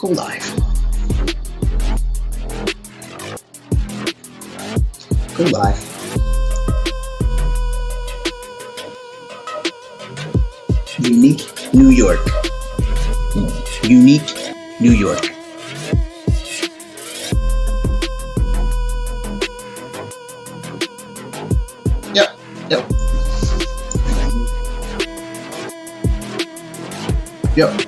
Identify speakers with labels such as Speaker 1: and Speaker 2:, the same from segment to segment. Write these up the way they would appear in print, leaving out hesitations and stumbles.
Speaker 1: Go live. Go live. Unique New York. Unique New York. Yep.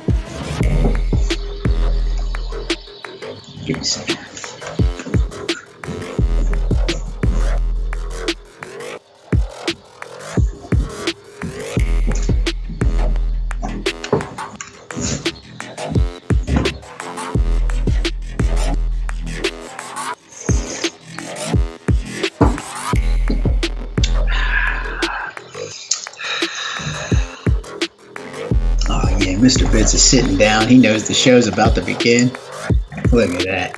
Speaker 1: Give me a second. Mr. Bits is sitting down. He knows the show's about to begin. Look at that.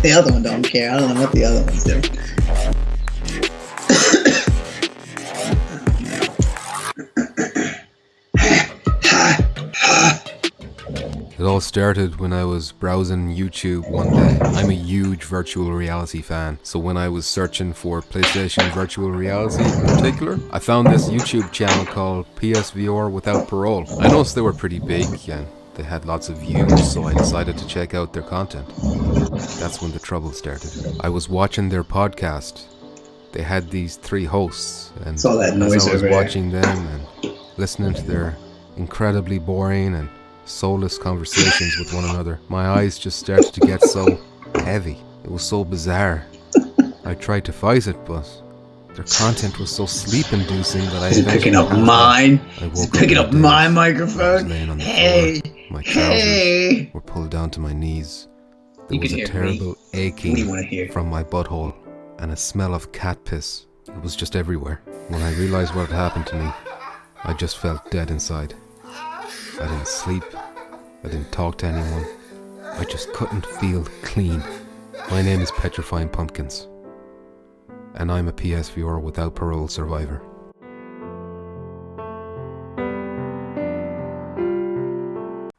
Speaker 1: The other one don't care. I don't know what the other one's doing.
Speaker 2: It all started when I was browsing YouTube one day. I'm a huge virtual reality fan, so when I was searching for PlayStation virtual reality in particular, I found this YouTube channel called PSVR Without Parole. I noticed they were pretty big and they had lots of views, so I decided to check out their content. That's when the trouble started. I was watching their podcast. They had these 3 hosts, and
Speaker 1: Saw that noise
Speaker 2: as I was
Speaker 1: over there.
Speaker 2: watching them and listening to their incredibly boring and soulless conversations with one another, my eyes just started to get so heavy. It was so bizarre. I tried to fight it, but their content was so sleep-inducing that I
Speaker 1: Is it picking up mine? Is it picking up my microphone? Hey,
Speaker 2: my trousers were pulled down to my knees. There was a terrible aching from my butthole and a smell of cat piss. It was just everywhere. When I realized what had happened to me, I just felt dead inside. I didn't sleep. I didn't talk to anyone. I just couldn't feel clean. My name is Petrifying Pumpkins, and I'm a PSVR Without Parole survivor.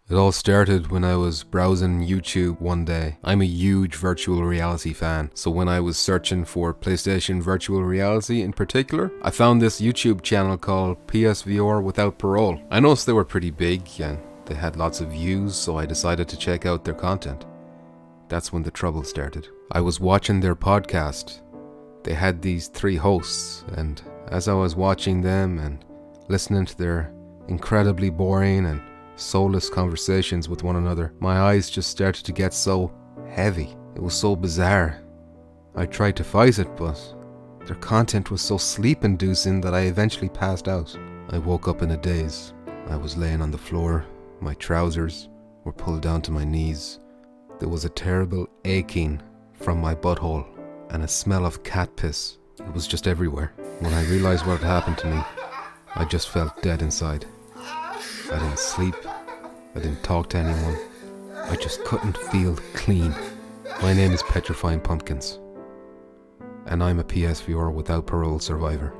Speaker 2: It all started when I was browsing YouTube one day. I'm a huge virtual reality fan, so when I was searching for PlayStation virtual reality in particular, I found this YouTube channel called PSVR Without Parole. I noticed they were pretty big and they had lots of views, so I decided to check out their content. That's when the trouble started. I was watching their podcast. They had these 3 hosts, and as I was watching them and listening to their incredibly boring and soulless conversations with one another, my eyes just started to get so heavy. It was so bizarre. I tried to fight it, but their content was so sleep-inducing that I eventually passed out. I woke up in a daze. I was laying on the floor. My trousers were pulled down to my knees. There was a terrible aching from my butthole and a smell of cat piss. It was just everywhere. When I realized what had happened to me, I just felt dead inside. I didn't sleep. I didn't talk to anyone. I just couldn't feel clean. My name is Petrifying Pumpkins, and I'm a PSVR Without Parole survivor.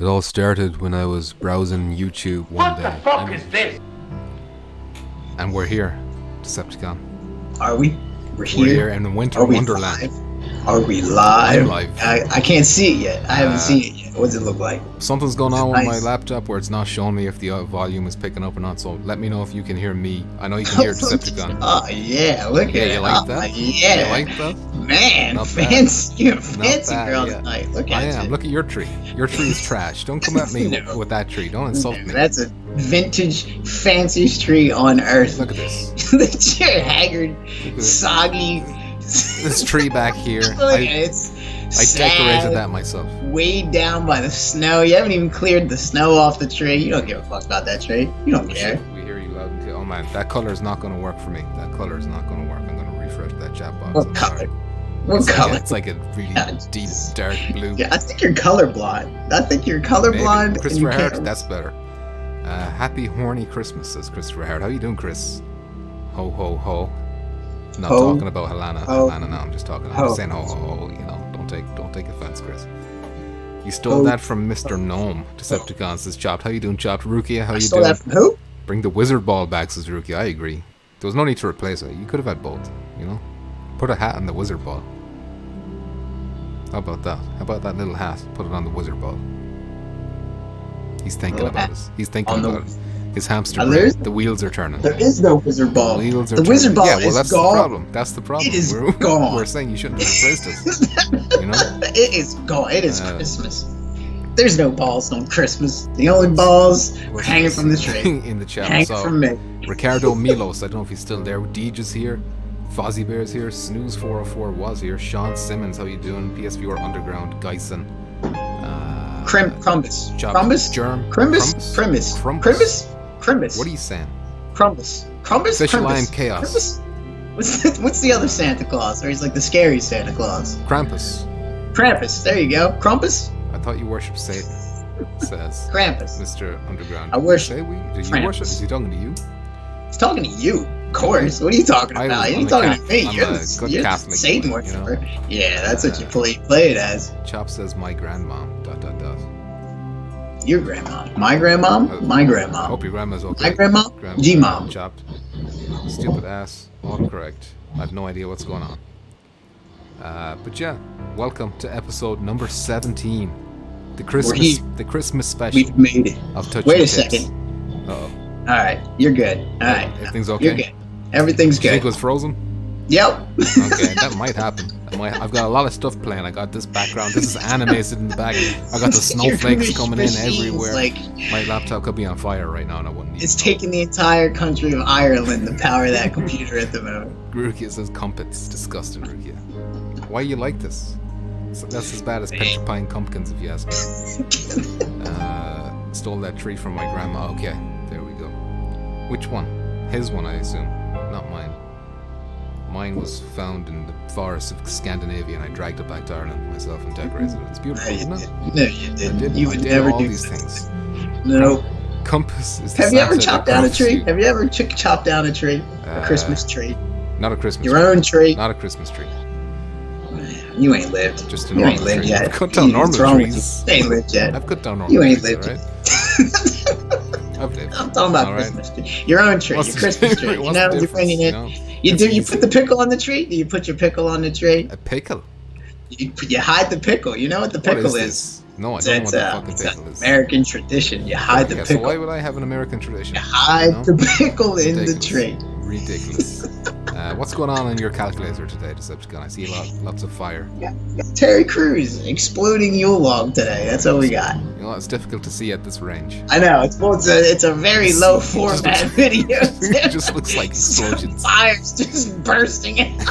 Speaker 2: It all started when I was browsing YouTube one day. What the fuck is this? And we're here, Decepticon.
Speaker 1: Are we?
Speaker 2: We're here in Winter Wonderland.
Speaker 1: Live? Are we live?
Speaker 2: I'm live.
Speaker 1: I can't see it yet. I haven't seen it yet. What does it look like?
Speaker 2: Something's going on with my laptop where it's not showing me if the volume is picking up or not, so let me know if you can hear me. I know you can hear Decepticon.
Speaker 1: Oh, yeah. Look at it.
Speaker 2: You like that?
Speaker 1: Yeah.
Speaker 2: You like that?
Speaker 1: Man,
Speaker 2: Not
Speaker 1: fancy. You're a fancy
Speaker 2: bad,
Speaker 1: girl
Speaker 2: yeah.
Speaker 1: tonight. Look at
Speaker 2: I am.
Speaker 1: you.
Speaker 2: Look at your tree. Your tree is trash. Don't come at me
Speaker 1: No.
Speaker 2: with that tree. Don't insult me.
Speaker 1: That's a vintage, fanciest tree on earth.
Speaker 2: Look at this.
Speaker 1: That's your haggard,
Speaker 2: this.
Speaker 1: soggy.
Speaker 2: This tree back here.
Speaker 1: Look at it. It's
Speaker 2: I decorated
Speaker 1: sad,
Speaker 2: that myself.
Speaker 1: weighed down by the snow. You haven't even cleared the snow off the tree. You don't give a fuck about that tree. You don't care.
Speaker 2: We hear you loud and clear. Oh man, that color is not going to work for me. That color is not going to work. I'm going to refresh that chat box.
Speaker 1: What
Speaker 2: I'm
Speaker 1: color?
Speaker 2: sorry.
Speaker 1: What color?
Speaker 2: It's like a really deep, dark blue.
Speaker 1: Yeah, I think you're colorblind. I think you're colorblind.
Speaker 2: Maybe. Christopher Hart, that's better. Happy horny Christmas, says Christopher Hart. How you doing, Chris? Ho ho ho. Not
Speaker 1: Ho.
Speaker 2: talking about Helena.
Speaker 1: Ho.
Speaker 2: Helena, no, I'm just talking. I'm
Speaker 1: Ho.
Speaker 2: just saying ho ho ho. You know, don't take offense, Chris. You stole that from Mr. Gnome. Decepticon says Chopped. How you doing, Chopped? Rukia, how you
Speaker 1: Stole
Speaker 2: doing?
Speaker 1: that from who?
Speaker 2: Bring the wizard ball back, says Rukia. I agree. There was no need to replace it. You could have had both, you know? Put a hat on the wizard ball. How about that? How about that little hat? Put it on the wizard ball. He's thinking about it. He's thinking about it. His hamster brain. The wheels are turning.
Speaker 1: There is no wizard ball.
Speaker 2: The wheels are
Speaker 1: the wizard ball
Speaker 2: yeah, well,
Speaker 1: is
Speaker 2: that's
Speaker 1: gone.
Speaker 2: the problem. That's the problem.
Speaker 1: It is gone.
Speaker 2: We're saying you shouldn't have replaced it. You know?
Speaker 1: It is gone. It is Christmas. There's no balls on Christmas. The only balls are hanging from the tree.
Speaker 2: In the chat.
Speaker 1: Hanging
Speaker 2: So,
Speaker 1: from me.
Speaker 2: Ricardo Milos, I don't know if he's still there. Deej is here. Fozzie Bear's here. Snooze404 was here. Sean Simmons, how you doing? PSVR Underground. Geisen.
Speaker 1: Crumbus.
Speaker 2: Crumbus? Germ.
Speaker 1: Crimbus?
Speaker 2: Crimbus?
Speaker 1: Crimbus? Crimbus?
Speaker 2: What are you saying?
Speaker 1: Crumbus. Crumbus?
Speaker 2: Fish
Speaker 1: Crimbus.
Speaker 2: Lion Chaos.
Speaker 1: Crimbus? What's the other Santa Claus? Or he's like the scary Santa Claus?
Speaker 2: Krampus.
Speaker 1: Krampus. There you go. Krampus?
Speaker 2: I thought you worshipped Satan, says
Speaker 1: Krampus.
Speaker 2: Mr. Underground.
Speaker 1: I worship
Speaker 2: Did you
Speaker 1: Krampus.
Speaker 2: worship? Is he talking to you?
Speaker 1: He's talking to you. Of course. What are you talking about? He ain't talking to me.
Speaker 2: I'm
Speaker 1: You're
Speaker 2: a
Speaker 1: the
Speaker 2: good
Speaker 1: you're the
Speaker 2: Catholic,
Speaker 1: Satan
Speaker 2: you
Speaker 1: worshiper.
Speaker 2: know?
Speaker 1: Yeah, that's what you play it as.
Speaker 2: Chop says my grandma. ...
Speaker 1: Your grandma. My grandma? My
Speaker 2: I
Speaker 1: grandma.
Speaker 2: hope your grandma's okay.
Speaker 1: My grandma? G-mom.
Speaker 2: Chopped. Stupid ass. Autocorrect. I have no idea what's going on. But yeah, welcome to episode number 17. The Christmas special.
Speaker 1: We've made it.
Speaker 2: Of Touch
Speaker 1: Wait a
Speaker 2: Tips.
Speaker 1: second.
Speaker 2: Uh-oh.
Speaker 1: Alright, you're good. Alright.
Speaker 2: Everything's okay?
Speaker 1: You're good. Everything's
Speaker 2: You think
Speaker 1: good.
Speaker 2: it was frozen?
Speaker 1: Yep.
Speaker 2: Okay, that might happen. I've got a lot of stuff playing. I got this background. This is animated in the back. I got the snowflakes coming in everywhere. My laptop could be on fire right now and I wouldn't need
Speaker 1: It's taking the entire country of Ireland to power that computer at the moment.
Speaker 2: Rukia says Comfits. Disgusting, Rukia. Why you like this? That's as bad as petrifying pumpkins, if you ask me. Stole that tree from my grandma. Okay, there we go. Which one? His one, I assume. Not mine. Mine was found in the forests of Scandinavia and I dragged it back to Ireland myself and decorated it. It's beautiful, isn't it?
Speaker 1: No, you didn't. You would
Speaker 2: I did
Speaker 1: never
Speaker 2: all
Speaker 1: do
Speaker 2: these
Speaker 1: things.
Speaker 2: things.
Speaker 1: No.
Speaker 2: Compass is the
Speaker 1: Have you ever
Speaker 2: Santa
Speaker 1: chopped
Speaker 2: that
Speaker 1: down a
Speaker 2: crafts
Speaker 1: tree?
Speaker 2: you.
Speaker 1: Have you ever chopped down a tree? A Christmas tree?
Speaker 2: Not a Christmas
Speaker 1: Your
Speaker 2: tree.
Speaker 1: own tree?
Speaker 2: Not a Christmas tree.
Speaker 1: You ain't lived.
Speaker 2: Just a
Speaker 1: You
Speaker 2: normal
Speaker 1: ain't lived
Speaker 2: tree.
Speaker 1: yet.
Speaker 2: I've cut down normal
Speaker 1: What's wrong with
Speaker 2: trees.
Speaker 1: you? You ain't lived yet.
Speaker 2: I've cut down normal
Speaker 1: You ain't
Speaker 2: trees,
Speaker 1: lived
Speaker 2: alright? I've lived.
Speaker 1: I'm talking about
Speaker 2: All right.
Speaker 1: Christmas tree. Your own tree.
Speaker 2: What's
Speaker 1: your
Speaker 2: the
Speaker 1: Christmas
Speaker 2: difference?
Speaker 1: tree. You
Speaker 2: What's
Speaker 1: know,
Speaker 2: the
Speaker 1: you're bringing it.
Speaker 2: difference,
Speaker 1: You
Speaker 2: It's
Speaker 1: do. You
Speaker 2: easy.
Speaker 1: put the pickle on the tree. Do you put your pickle on the tree?
Speaker 2: A pickle?
Speaker 1: You hide the pickle. You know what the pickle
Speaker 2: What is
Speaker 1: is?
Speaker 2: this? No, I don't know what the fucking
Speaker 1: It's
Speaker 2: pickle
Speaker 1: an
Speaker 2: is.
Speaker 1: American tradition. You hide the
Speaker 2: Okay, so
Speaker 1: pickle.
Speaker 2: why would I have an American tradition?
Speaker 1: You hide
Speaker 2: know?
Speaker 1: the pickle in the
Speaker 2: Ridiculous.
Speaker 1: tree.
Speaker 2: Ridiculous. What's going on your calculator today, Decepticon? I see lots of fire.
Speaker 1: Terry Crews exploding Yule log today. That's what we got.
Speaker 2: You know, it's difficult to see at this range.
Speaker 1: I know. It's a very low format video.
Speaker 2: It just looks like explosions.
Speaker 1: Fires just bursting out.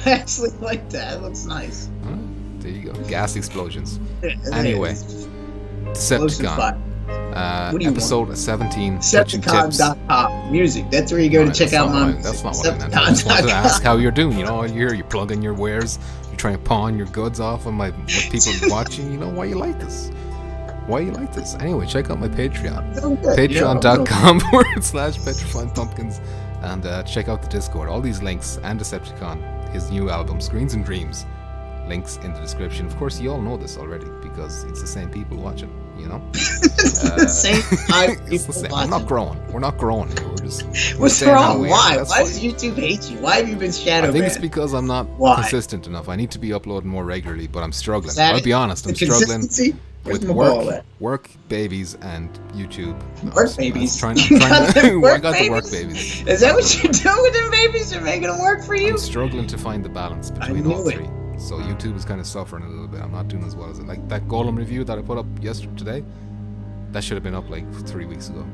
Speaker 1: I actually like that. It looks nice.
Speaker 2: Huh? There you go. Gas explosions.
Speaker 1: It
Speaker 2: Anyway,
Speaker 1: is. Explosive
Speaker 2: Decepticon.
Speaker 1: fire. What do you
Speaker 2: Episode 17. Touching tips.
Speaker 1: Decepticon.com. Music. That's where you go to check out my music.
Speaker 2: That's not what I meant. I just wanted to ask how you're doing. You know, you're plugging your wares. You're trying to pawn your goods off on what people watching. You know, why you like this? Why you like this? Anyway, check out my Patreon. Patreon.com/petrifyingpumpkins and check out the Discord. All these links and Decepticon, his new album, Screens and Dreams. Links in the description. Of course, you all know this already because it's the same people watching, you know?
Speaker 1: It's the same five
Speaker 2: It's
Speaker 1: people
Speaker 2: the same.
Speaker 1: watching.
Speaker 2: We're not growing here. We're just.
Speaker 1: What's
Speaker 2: staying how
Speaker 1: wrong?
Speaker 2: we are.
Speaker 1: Why?
Speaker 2: That's
Speaker 1: Why
Speaker 2: fine.
Speaker 1: does YouTube hate you? Why have you been shadow
Speaker 2: I think it's
Speaker 1: banned?
Speaker 2: because I'm not
Speaker 1: Why?
Speaker 2: consistent enough. I need to be uploading more regularly, but I'm struggling.
Speaker 1: Is that
Speaker 2: I'll
Speaker 1: it?
Speaker 2: be honest,
Speaker 1: The
Speaker 2: I'm struggling
Speaker 1: consistency? Where's
Speaker 2: with
Speaker 1: my ball at?
Speaker 2: work, babies, and YouTube.
Speaker 1: Work babies?
Speaker 2: I'm
Speaker 1: You got
Speaker 2: trying
Speaker 1: them
Speaker 2: I
Speaker 1: work
Speaker 2: got the work
Speaker 1: babies?
Speaker 2: babies.
Speaker 1: Is that what you're doing with them babies? You're making them work for you?
Speaker 2: I'm struggling to find the balance between
Speaker 1: knew
Speaker 2: all
Speaker 1: it.
Speaker 2: three. So YouTube is kind of suffering a little bit. I'm not doing as well as it. Like that Golem review that I put up today, that should have been up like 3 weeks ago.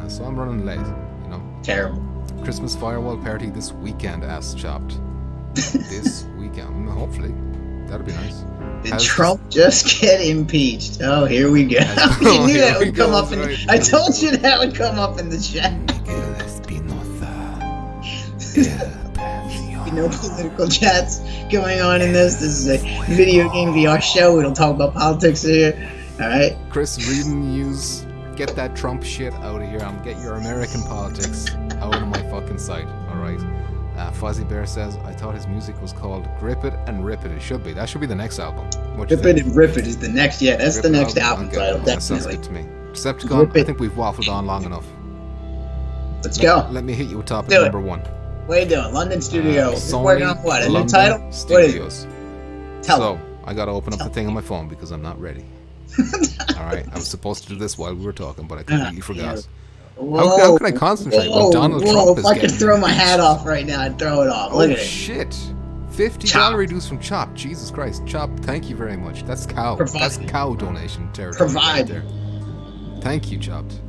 Speaker 2: So I'm running late, you know.
Speaker 1: Terrible.
Speaker 2: Christmas firewall party this weekend, ass chopped. This weekend, hopefully. That'd be nice.
Speaker 1: Did Trump just get impeached? Oh, here we go. You knew that would come up in. I told you that would come up in the chat. No political chats going on in this. This is a video game VR show. We don't talk about politics here. All right.
Speaker 2: Chris, reading news. Get that Trump shit out of here. Get your American politics out of my fucking sight. All right. Fuzzy Bear says, I thought his music was called Grip It and Rip It. It should be. That should be the next album.
Speaker 1: Grip It and Rip It is the next. Yeah, that's
Speaker 2: Rip
Speaker 1: the next album title.
Speaker 2: That
Speaker 1: Definitely.
Speaker 2: sounds good to me. Decepticon, I think we've waffled on long enough.
Speaker 1: Let's go.
Speaker 2: Let me hit you with topic number 1.
Speaker 1: What are you doing? London Studio.
Speaker 2: Sony,
Speaker 1: working on what? A new
Speaker 2: London
Speaker 1: title?
Speaker 2: Studios.
Speaker 1: Tell me.
Speaker 2: I gotta open up the thing on my phone because I'm not ready. Alright, I was supposed to do this while we were talking, but I completely forgot. How can I concentrate when Donald Trump is
Speaker 1: if I could throw my hat off right now, I'd throw it off. Look at it.
Speaker 2: Shit. $50 reduce from Chop. Jesus Christ. Chop, thank you very much. That's cow. That's cow donation territory right there. Thank you, Chopped.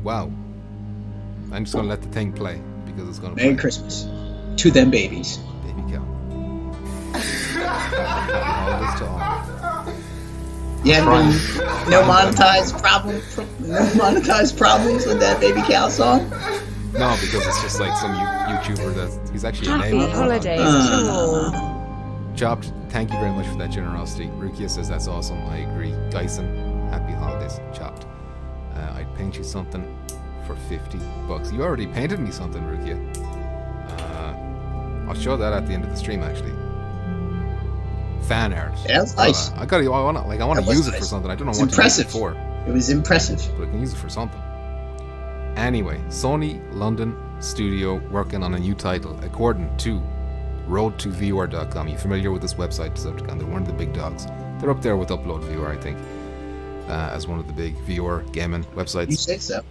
Speaker 2: Wow. I'm just gonna let the thing play because it's gonna
Speaker 1: Merry Christmas to them babies.
Speaker 2: Baby cow. Happy holidays to all.
Speaker 1: Yeah, no monetized problems with that Baby Cow song?
Speaker 2: No, because it's just like some YouTuber he's actually a
Speaker 3: Happy
Speaker 2: name.
Speaker 3: holidays to all.
Speaker 2: Chopped, thank you very much for that generosity. Rukia says that's awesome. I agree. Dyson, happy holidays. Chopped. I'd paint you something for $50. You already painted me something, Rukia. I'll show that at the end of the stream, actually. Fan art.
Speaker 1: Yeah, that's nice.
Speaker 2: I want to use it for something. I don't know what to use it for.
Speaker 1: It was impressive.
Speaker 2: But I can use it for something. Anyway, Sony London Studio working on a new title, according to road2vr.com. You familiar with this website, Decepticon? They're one of the big dogs. They're up there with Upload Viewer, I think, as one of the big viewer gaming websites.
Speaker 1: You say so.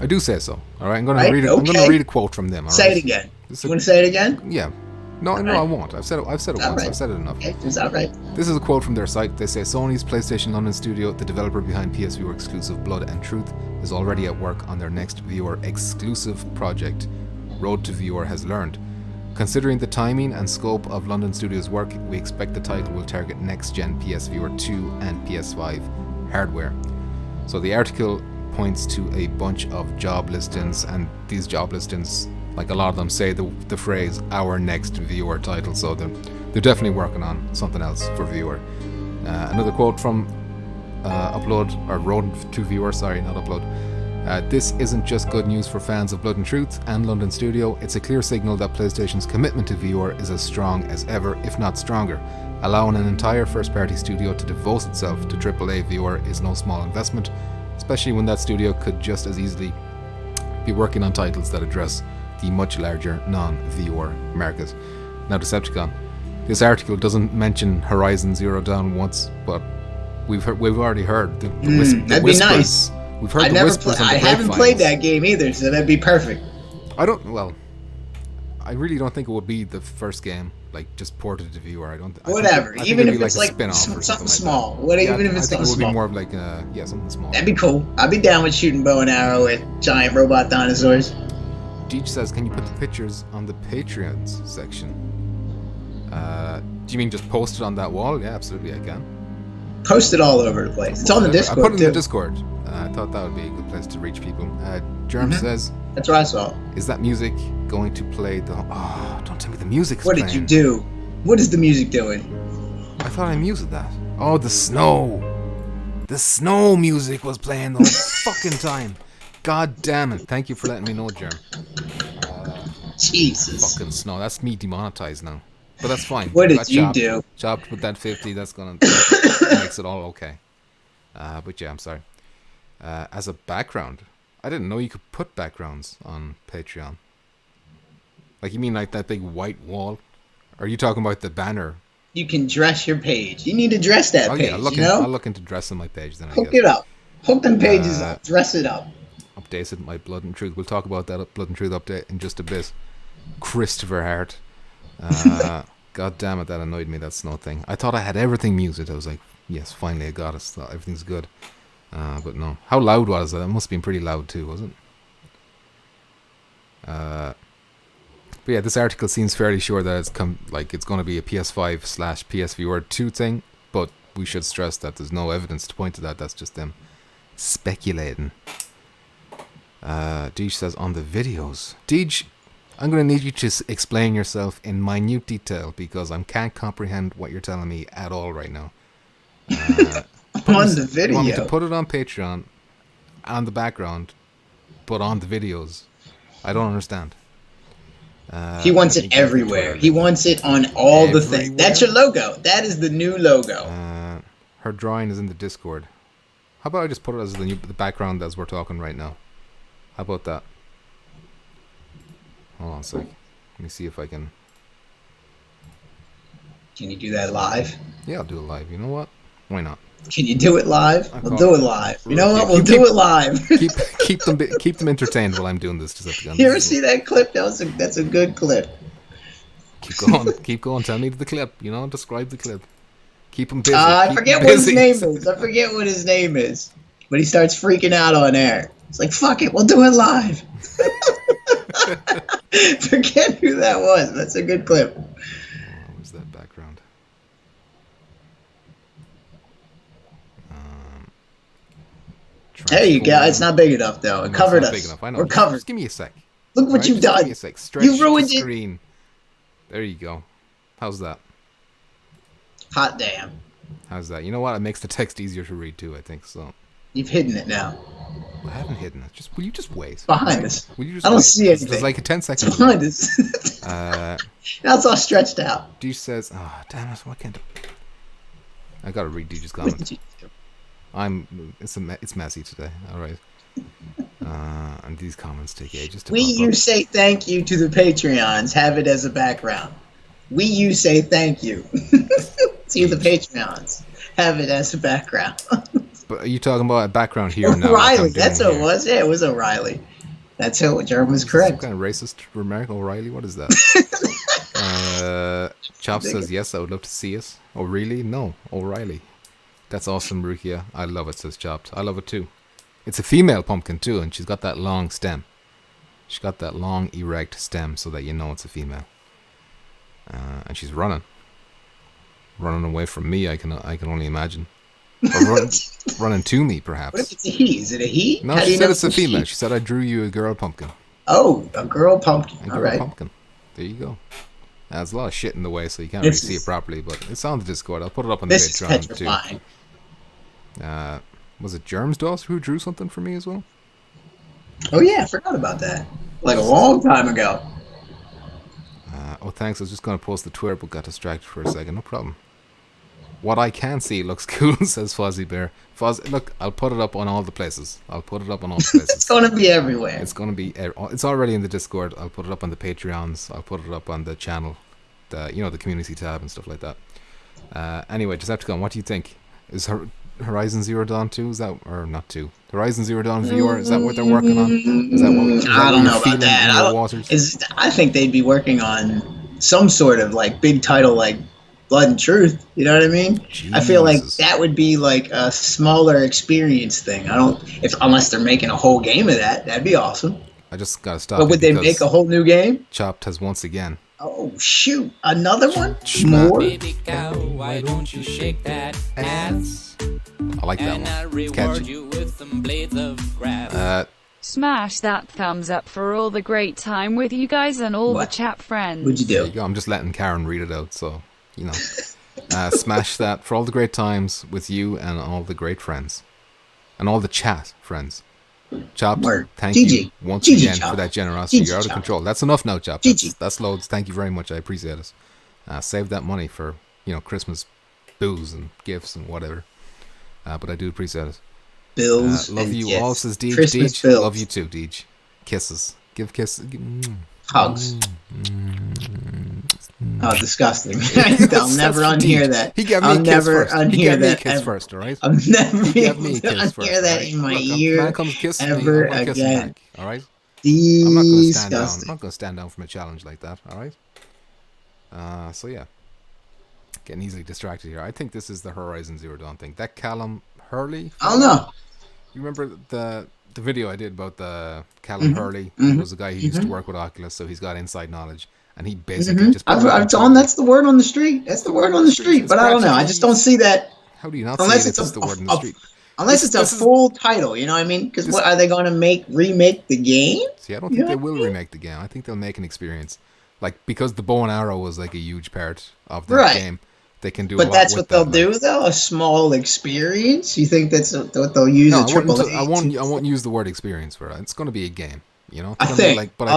Speaker 2: I do say so. All right, I'm going to read it. I'm going to read a quote from them. All
Speaker 1: say
Speaker 2: right?
Speaker 1: it again. You want to say it again?
Speaker 2: Yeah. No, I won't. I've said it once.
Speaker 1: Right.
Speaker 2: I've said it enough.
Speaker 1: Okay, it's all right.
Speaker 2: This is a quote from their site. They say, Sony's PlayStation London studio, the developer behind PSVR exclusive Blood and Truth, is already at work on their next VR exclusive project, Road to VR has learned. Considering the timing and scope of London Studios' work, we expect the title will target next-gen PSVR 2 and PS5 hardware. So the article points to a bunch of job listings, and these job listings, like a lot of them, say the phrase "our next VR title," so they're definitely working on something else for VR. Another quote from Upload, or Road to VR, sorry, not Upload. This isn't just good news for fans of Blood and Truth and London Studio, it's a clear signal that PlayStation's commitment to VR is as strong as ever, if not stronger. Allowing an entire first-party studio to devote itself to AAA VR is no small investment, especially when that studio could just as easily be working on titles that address the much larger non-VR market. Now, Decepticon, this article doesn't mention Horizon Zero Dawn once, but we've already heard the whispers.
Speaker 1: That'd be nice.
Speaker 2: We've heard the whispers.
Speaker 1: I haven't played that game either, so that'd be perfect.
Speaker 2: I really don't think it would be the first game, like just ported to VR.
Speaker 1: Whatever, even if it's like
Speaker 2: something
Speaker 1: small.
Speaker 2: Even
Speaker 1: if it's something small.
Speaker 2: It would be more of like something small.
Speaker 1: That'd be cool. I'd be down with shooting bow and arrow with giant robot dinosaurs.
Speaker 2: Deej says, can you put the pictures on the Patreons section? Do you mean just post it on that wall? Yeah, absolutely, I can.
Speaker 1: Post it all over the place. It's on the Discord.
Speaker 2: I put it in
Speaker 1: too.
Speaker 2: the Discord. I thought that would be a good place to reach people. Germ says,
Speaker 1: that's what I saw.
Speaker 2: Is that music going to play the... Oh, don't tell me the music's
Speaker 1: playing. What did you do? What is the music doing?
Speaker 2: I thought I muted that. Oh, the snow. The snow music was playing the whole fucking time. God damn it. Thank you for letting me know, Germ.
Speaker 1: Jesus.
Speaker 2: Fucking snow. That's me demonetized now. But that's fine.
Speaker 1: What did you do?
Speaker 2: Chopped with that 50. That makes it all okay. But yeah, I'm sorry. As a background, I didn't know you could put backgrounds on Patreon. Like, you mean like that big white wall? Or are you talking about the banner?
Speaker 1: You can dress your page. You need to dress that page,
Speaker 2: I'll look into dressing my page then,
Speaker 1: Hook it up. Hook them pages up. Dress it up.
Speaker 2: Updated my Blood and Truth. We'll talk about that Blood and Truth update in just a bit. Christopher Hart. God damn it, that annoyed me, that snow thing. I thought I had everything muted. I was like, yes, finally I got it. So everything's good. But no. How loud was that? It must have been pretty loud too, wasn't it? But yeah, this article seems fairly sure that it's going to be a PS5/PSVR 2 thing, but we should stress that there's no evidence to point to that. That's just them speculating. Deej says, on the videos. Deej, I'm going to need you to explain yourself in minute detail because I can't comprehend what you're telling me at all right now.
Speaker 1: On the video?
Speaker 2: You want me to put it on Patreon, on the background, but on the videos? I don't understand.
Speaker 1: He wants it everywhere. He wants it on all the things. That's your logo. That is the new logo.
Speaker 2: Her drawing is in the Discord. How about I just put it as the background as we're talking right now? How about that? Hold on a sec. Let me see if I can.
Speaker 1: Can you do that live?
Speaker 2: Yeah, I'll do it live. You know what? Why not?
Speaker 1: Can you do it live? We'll do it live. You know what? We'll do it live.
Speaker 2: keep them entertained while I'm doing this.
Speaker 1: You ever see that clip? That's a good clip.
Speaker 2: Keep going. Tell me the clip. You know, describe the clip. Keep them busy.
Speaker 1: I forget what his name is. I forget what his name is. But he starts freaking out on air. It's like, fuck it, we'll do it live. Forget who that was. That's a good clip.
Speaker 2: What's that background?
Speaker 1: There you go. It's not big enough, though. It covered us.
Speaker 2: Big enough. I know.
Speaker 1: We're covered.
Speaker 2: Just give me a sec.
Speaker 1: Look what you've done.
Speaker 2: Give me a sec. Stretch you ruined the screen. It. There you go. How's that?
Speaker 1: Hot damn.
Speaker 2: How's that? You know what? It makes the text easier to read too, I think. So.
Speaker 1: You've hidden it now.
Speaker 2: I haven't hidden it. Will you just wait?
Speaker 1: Behind us.
Speaker 2: Will you just
Speaker 1: I don't see anything.
Speaker 2: There's like a 10 seconds.
Speaker 1: It's behind us. Now it's all stretched out.
Speaker 2: Deej says, "Oh, damn it! Why can't I gotta read Deej's comments. It's messy today. All right. And these comments take ages to
Speaker 1: you say thank you to the Patreons. Have it as a background. You say thank you to the Patreons. Have it as a background.
Speaker 2: But are you talking about a background here now?
Speaker 1: O'Reilly. That's who it was. Yeah, it was O'Reilly. That's who Jeremy was correct.
Speaker 2: Some kind of racist remark, O'Reilly. What is that? Chop says yes. I would love to see us. Oh really? No, O'Reilly. That's awesome, Rukia. I love it, says Chopped. I love it too. It's a female pumpkin too, and she's got that long stem. She's got that long erect stem so that you know it's a female. And she's running away from me. I can only imagine. Or running to me, perhaps.
Speaker 1: What if it's a he? Is it a he?
Speaker 2: No, she said it's a female. She said I drew you a girl pumpkin.
Speaker 1: Oh, a girl pumpkin.
Speaker 2: A girl pumpkin. There you go. There's a lot of shit in the way, so you can't really see it properly. But it's on the Discord. I'll put it up on the Patreon too. Was it Germs Doss who drew something for me as well?
Speaker 1: Oh yeah, I forgot about that. Like a long time ago.
Speaker 2: Oh thanks, I was just going to post the Twitter but got distracted for a second. No problem. What I can see looks cool, says Fuzzy Bear. Look, I'll put it up on all the places.
Speaker 1: It's going to be everywhere.
Speaker 2: It's going to be. It's already in the Discord. I'll put it up on the Patreons. I'll put it up on the channel, the community tab and stuff like that. Anyway, Decepticon, what do you think? Is Horizon Zero Dawn 2? Is that, or not 2? Horizon Zero Dawn VR? Is that what they're working on?
Speaker 1: I don't know about that. I think they'd be working on some sort of like big title, like Blood and Truth. You know what I mean? Jesus. I feel like that would be like a smaller experience thing. Unless they're making a whole game of that. That'd be awesome.
Speaker 2: I just gotta stop.
Speaker 1: But would they make a whole new game?
Speaker 2: Chopped has once again.
Speaker 1: Oh shoot! Another one? More?
Speaker 4: Baby cow, why don't you shake that ass?
Speaker 2: I like that one.
Speaker 4: And I'll reward you with some blades of grass.
Speaker 3: Smash that thumbs up for all the great time with you guys and all the chat friends.
Speaker 1: What'd you do?
Speaker 2: There you go. I'm just letting Karen read it out, so you know. Smash that for all the great times with you and all the great friends, and all the chat friends. Chopped, thank you once again for that generosity. You're out of control. That's enough now, Chopped. That's loads. Thank you very much. I appreciate it. Save that money for Christmas booze and gifts and whatever. But I do appreciate it.
Speaker 1: Bills.
Speaker 2: Love you all, says Deej.
Speaker 1: Deej,
Speaker 2: love you too, Deej. Kisses. Give kisses.
Speaker 1: Hugs. Oh, disgusting. I'll never unhear that.
Speaker 2: He gave me a kiss first. He gave me a kiss first, all right?
Speaker 1: I'll never be able to unhear that in my ear
Speaker 2: man comes kissing
Speaker 1: ever
Speaker 2: me, I'm
Speaker 1: again.
Speaker 2: back, all right?
Speaker 1: Disgusting.
Speaker 2: I'm not going to stand down from a challenge like that, all right? So yeah. Getting easily distracted here. I think this is the Horizon Zero Dawn thing. That Callum Hurley.
Speaker 1: I don't know.
Speaker 2: You remember the video I did about the Callum Hurley? He was a guy who used to work with Oculus, so he's got inside knowledge. And he basically just...
Speaker 1: I've told him that's the word on the street. That's the word on the street. But I don't know. I just don't see that.
Speaker 2: How do you not see it's the word on the street?
Speaker 1: Unless it's a full title, you know what I mean? Because what are they going to remake the game?
Speaker 2: See, I don't think they will remake the game. I think they'll make an experience. Like, because the bow and arrow was like a huge part of that game. They can do a lot with that. But that's what they'll do,
Speaker 1: though? A small experience? You think that's what they'll use at AAA?
Speaker 2: I won't use the word experience for it. It's going to be a game, you know? But I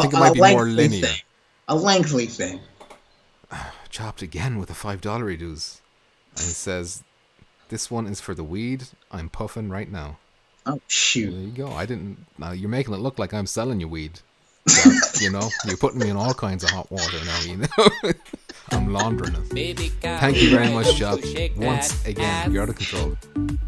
Speaker 2: think it might be more linear.
Speaker 1: A lengthy thing.
Speaker 2: Chopped again with a $5 dues. And he says, "This one is for the weed I'm puffing right now."
Speaker 1: Oh, shoot.
Speaker 2: There you go. I didn't... Now, you're making it look like I'm selling you weed. That, you know, you're putting me in all kinds of hot water now, you know. I'm laundering it. Thank you very much, Chop. Once again, you're out of control.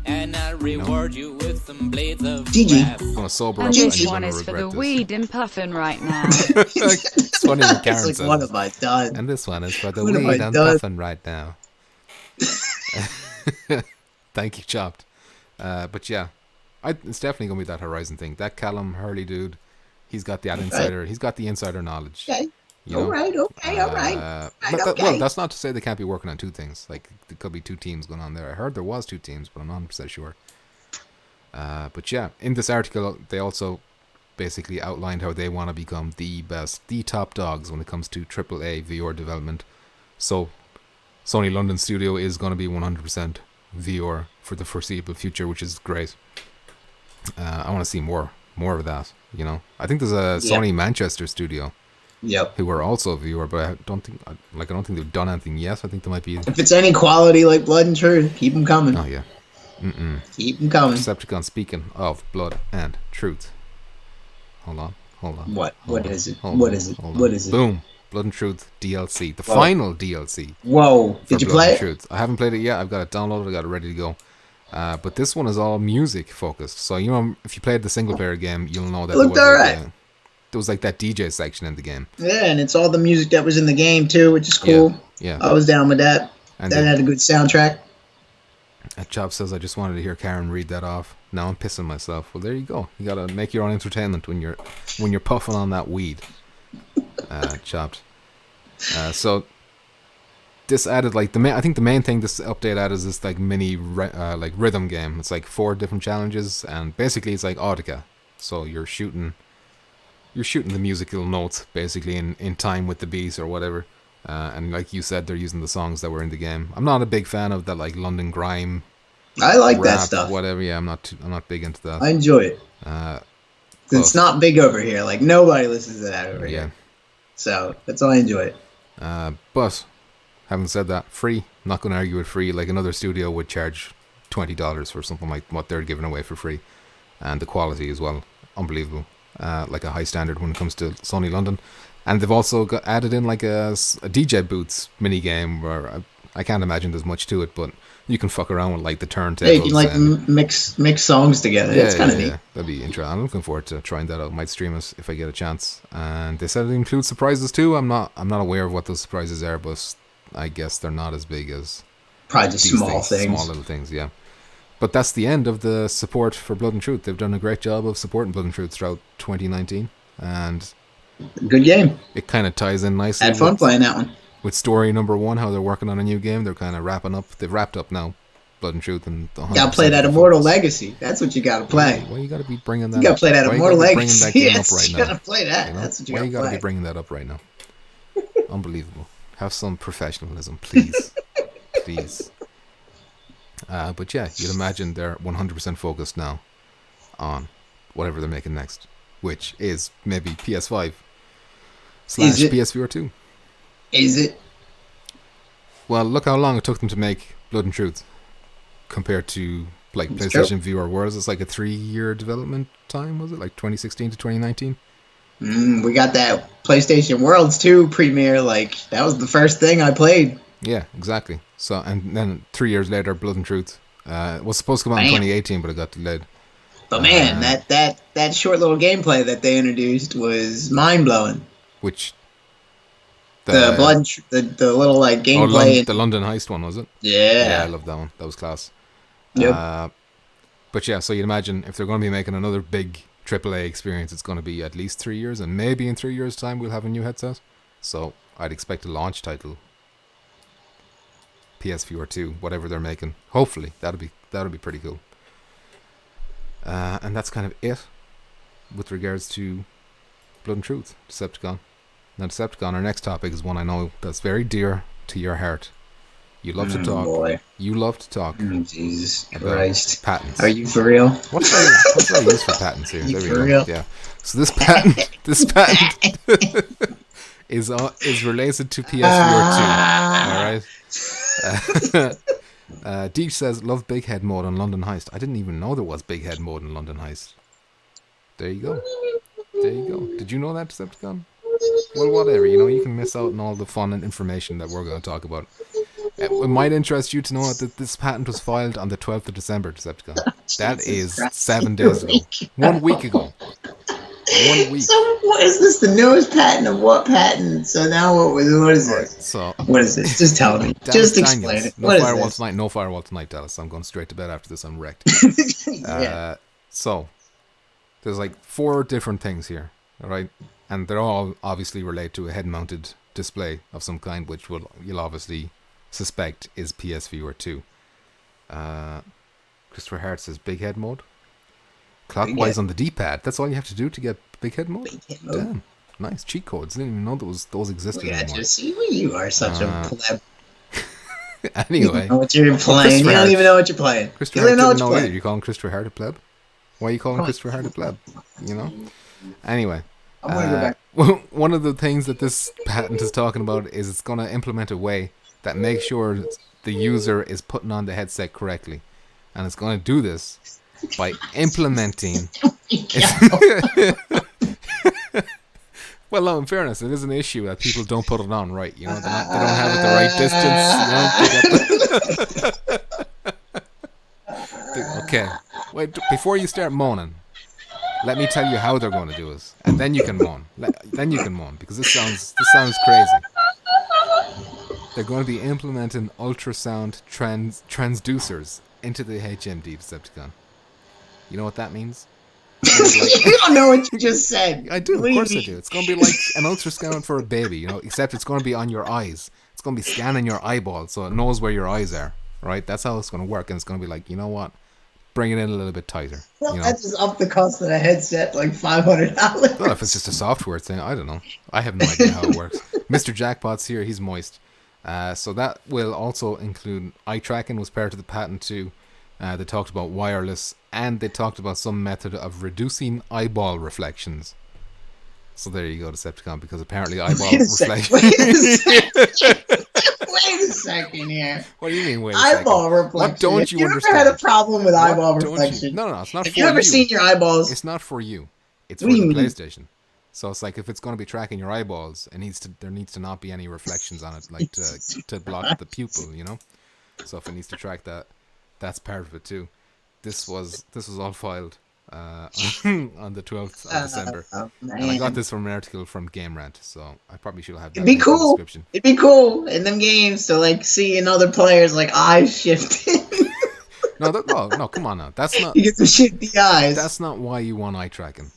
Speaker 4: And I'll reward you with some blades of
Speaker 1: GG.
Speaker 4: grass.
Speaker 2: I'm gonna sober
Speaker 3: And
Speaker 2: up
Speaker 3: this
Speaker 2: and you're
Speaker 3: one
Speaker 2: gonna
Speaker 3: is for
Speaker 2: regret
Speaker 3: the
Speaker 2: this.
Speaker 3: weed and puffin right now.
Speaker 2: It's funny when Karen
Speaker 1: It's like,
Speaker 2: says
Speaker 1: what
Speaker 2: this.
Speaker 1: have I done?
Speaker 2: And this one is for the
Speaker 1: What have I
Speaker 2: weed I'm
Speaker 1: done?
Speaker 2: puffing right now. Thank you, Chopped. But yeah, it's definitely gonna be that Horizon thing. That Callum Hurley dude, he's got that insider. He's got the insider knowledge.
Speaker 1: Okay.
Speaker 2: You know?
Speaker 1: All right.
Speaker 2: Well, that's not to say they can't be working on two things. Like, there could be two teams going on there. I heard there was two teams, but I'm not 100% sure. But yeah, in this article, they also basically outlined how they want to become the best, the top dogs when it comes to AAA VR development. So, Sony London Studio is going to be 100% VR for the foreseeable future, which is great. I want to see more of that, you know. I think there's a Sony Manchester studio.
Speaker 1: Yep.
Speaker 2: Who are also a viewer, but I don't think they've done anything yet. I think there might be.
Speaker 1: If it's any quality like Blood and Truth, keep them coming.
Speaker 2: Oh yeah.
Speaker 1: Keep them coming.
Speaker 2: Decepticon. Speaking of Blood and Truth. Hold on.
Speaker 1: What? What is it?
Speaker 2: Hold
Speaker 1: What
Speaker 2: on,
Speaker 1: is it?
Speaker 2: hold on.
Speaker 1: What is it?
Speaker 2: Boom. Blood and Truth DLC. The final DLC.
Speaker 1: Whoa.
Speaker 2: for
Speaker 1: Did you
Speaker 2: Blood
Speaker 1: play
Speaker 2: and
Speaker 1: it?
Speaker 2: Truth. I haven't played it yet. I've got it downloaded. I got it ready to go. But this one is all music focused. So you know, if you played the single player game, you'll know that
Speaker 1: It looked alright.
Speaker 2: There was like that DJ section in the game.
Speaker 1: Yeah, and it's all the music that was in the game too, which is cool.
Speaker 2: Yeah.
Speaker 1: I was down with that.
Speaker 2: And
Speaker 1: That had a good soundtrack.
Speaker 2: Chop says, "I just wanted to hear Karen read that off. Now I'm pissing myself." Well, there you go. You gotta make your own entertainment when you're puffing on that weed. Chopped. So this added like I think the main thing this update added is this like mini like rhythm game. It's like 4 different challenges, and basically it's like Audica. So you're shooting the musical notes basically in time with the beats or whatever. And like you said, they're using the songs that were in the game. I'm not a big fan of that like London grime.
Speaker 1: I like
Speaker 2: rap,
Speaker 1: that stuff.
Speaker 2: Whatever. Yeah, I'm not big into that.
Speaker 1: I enjoy it. It's not big over here. Like nobody listens to that over here. So that's all I enjoy it.
Speaker 2: But having said that, free. Not going to argue with free. Like another studio would charge $20 for something like what they're giving away for free, and the quality as well, unbelievable. Like a high standard when it comes to Sony London. And they've also added in like a DJ boots mini game where I can't imagine there's much to it, but you can fuck around with like the turntables.
Speaker 1: Yeah, you can like mix songs together. It's kind of neat.
Speaker 2: That'd be interesting. I'm looking forward to trying that out. Might stream it if I get a chance. And they said it includes surprises too. I'm not aware of what those surprises are, but I guess they're not as big as
Speaker 1: probably just small
Speaker 2: little things. Yeah. But that's the end of the support for Blood and Truth. They've done a great job of supporting Blood and Truth throughout 2019, and
Speaker 1: good game.
Speaker 2: It kind of ties in nicely.
Speaker 1: Had fun playing that one.
Speaker 2: With story number 1, how they're working on a new game. They're kind of wrapping up. They've wrapped up now, Blood and Truth, and the
Speaker 1: gotta play that Immortal Legacy. That's what you gotta play.
Speaker 2: Why you gotta be bringing that?
Speaker 1: You gotta play that Immortal Legacy.
Speaker 2: You
Speaker 1: gotta play that. You know? That's what you gotta play.
Speaker 2: Why you gotta be bringing that up right now? Unbelievable. Have some professionalism, please, please. But yeah, you'd imagine they're 100% focused now on whatever they're making next, which is maybe PS5 / PSVR 2.
Speaker 1: Is it?
Speaker 2: Well, look how long it took them to make Blood and Truth compared to like PlayStation VR Worlds. It's like a 3-year development time, was it? Like 2016 to 2019?
Speaker 1: We got that PlayStation Worlds 2 premiere. Like, that was the first thing I played.
Speaker 2: Yeah, exactly. So, and then 3 years later, Blood and Truth was supposed to come out in 2018, but it got delayed.
Speaker 1: But man, that short little gameplay that they introduced was mind blowing.
Speaker 2: Which
Speaker 1: the blood, the little like gameplay.
Speaker 2: The London heist one, was it?
Speaker 1: Yeah.
Speaker 2: Yeah, I love that one. That was class.
Speaker 1: Yep.
Speaker 2: But yeah, so you'd imagine if they're going to be making another big AAA experience, it's going to be at least 3 years, and maybe in 3 years' time we'll have a new headset. So I'd expect a launch title. PSVR 2, whatever they're making. Hopefully, that'll be pretty cool. And that's kind of it with regards to Blood and Truth, Decepticon. Now, Decepticon, our next topic is one I know that's very dear to your heart. You love to talk.
Speaker 1: Boy.
Speaker 2: You love to talk.
Speaker 1: Jesus Christ.
Speaker 2: Patents.
Speaker 1: Are you for real?
Speaker 2: What do I use for patents here?
Speaker 1: You
Speaker 2: there
Speaker 1: for
Speaker 2: we go.
Speaker 1: real?
Speaker 2: Yeah. So this patent is related to PSVR 2. All right. Deej says, love Big Head mode on London Heist. I didn't even know there was Big Head mode in London Heist. There you go. There you go. Did you know that, Decepticon? Well, whatever. You can miss out on all the fun and information that we're going to talk about. It might interest you to know that this patent was filed on the 12th of December, Decepticon. That is Christ. 7 days ago. 1 week ago. 1 week.
Speaker 1: So what is this? The newest patent of what patent? So now what is this?
Speaker 2: Right, so
Speaker 1: what is this? Just tell me. Just explain it.
Speaker 2: No
Speaker 1: what
Speaker 2: firewall
Speaker 1: is this?
Speaker 2: tonight. No firewall tonight, Dallas. I'm going straight to bed after this. I'm wrecked.
Speaker 1: Yeah.
Speaker 2: So there's like 4 different things here, all right? And they're all obviously related to a head-mounted display of some kind, which you'll obviously suspect is PSVR 2. Christopher Hart says big head mode. Clockwise on the D-pad. That's all you have to do to get big head mode.
Speaker 1: Big head mode.
Speaker 2: Damn, nice cheat codes. Didn't even know those existed anymore.
Speaker 1: Just you are such a pleb.
Speaker 2: Anyway,
Speaker 1: you don't know what you're playing. You don't even know what you're playing.
Speaker 2: Christopher Hart didn't know either. You call him Christopher Hart a pleb? Why are you calling Christopher Hart a pleb? Anyway. One of the things that this patent is talking about is it's going to implement a way that makes sure the user is putting on the headset correctly. And it's going to do this by implementing... Well, no, in fairness, it is an issue that people don't put it on right. They don't have it the right distance. Okay. Wait, before you start moaning, let me tell you how they're going to do this, and then you can moan. Because this sounds crazy. They're going to be implementing ultrasound transducers into the HMD Decepticon. You know what that means?
Speaker 1: You don't know what you just said.
Speaker 2: I do, of course I do. It's going to be like an ultrasound for a baby, except it's going to be on your eyes. It's going to be scanning your eyeballs so it knows where your eyes are, right? That's how it's going to work, and it's going to be like, you know what? Bring it in a little bit tighter.
Speaker 1: That just up the cost of the headset like $500.
Speaker 2: Well, if it's just a software thing, I don't know. I have no idea how it works. Mr. Jackpot's here. He's moist. So that will also include eye tracking was part of the patent too. They talked about wireless, and they talked about some method of reducing eyeball reflections. So there you go, Decepticon, because apparently eyeball reflections...
Speaker 1: Wait a second here.
Speaker 2: What do you mean, wait a
Speaker 1: eyeball
Speaker 2: second?
Speaker 1: reflection.
Speaker 2: What don't you understand?
Speaker 1: Have you ever had a problem with eyeball reflection?
Speaker 2: No, it's not for you.
Speaker 1: Have you ever seen your eyeballs?
Speaker 2: It's not for you. It's for the PlayStation. So it's like if it's going to be tracking your eyeballs, there needs to not be any reflections on it, like to block the pupil, So if it needs to track that, that's part of it too. This was all filed on the 12th of December. And I got this from an article from Game Rant, so I probably should have that in the description.
Speaker 1: It'd be cool in them games to seeing other players eyes shifting.
Speaker 2: No, come on now. That's not.
Speaker 1: You get some shifty eyes.
Speaker 2: That's not why you want eye tracking.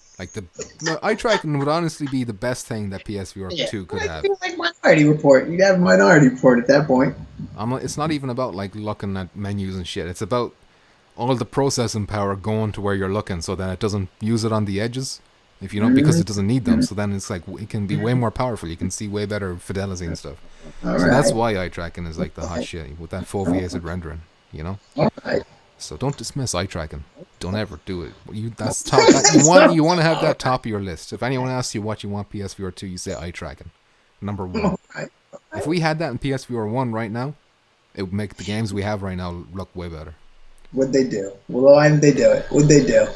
Speaker 2: Eye tracking would honestly be the best thing that PSVR 2 could have.
Speaker 1: Like Minority Report. You'd have Minority Report at that point.
Speaker 2: It's not even about looking at menus and shit. It's about all the processing power going to where you're looking, so that it doesn't use it on the edges. Because it doesn't need them. So then it's it can be way more powerful. You can see way better fidelity and stuff. So that's why eye tracking is the hot shit with that foveated rendering.
Speaker 1: All right.
Speaker 2: So don't dismiss eye tracking. Don't ever do it. You want to have that top of your list. If anyone asks you what you want PSVR 2, you say eye tracking. Number 1. If we had that in PSVR 1 right now, it would make the games we have right now look way better.
Speaker 1: What'd they do? Well, why didn't they do it? What'd they do?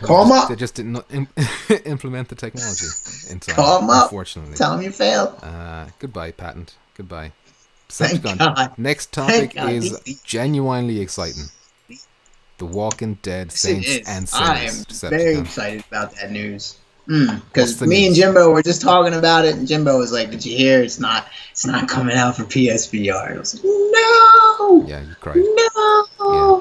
Speaker 1: Call them up.
Speaker 2: They just didn't implement the technology in time.
Speaker 1: Call them up.
Speaker 2: Unfortunately.
Speaker 1: Tell them you failed.
Speaker 2: Goodbye, patent. Goodbye. Next topic is genuinely exciting. The Walking Dead Saints and Sinners.
Speaker 1: I'm very excited about that news. Because me and Jimbo were just talking about it, and Jimbo was like, "Did you hear? It's not coming out for PSVR." And I was like, "No."
Speaker 2: Yeah, you cried.
Speaker 1: No.
Speaker 2: Yeah.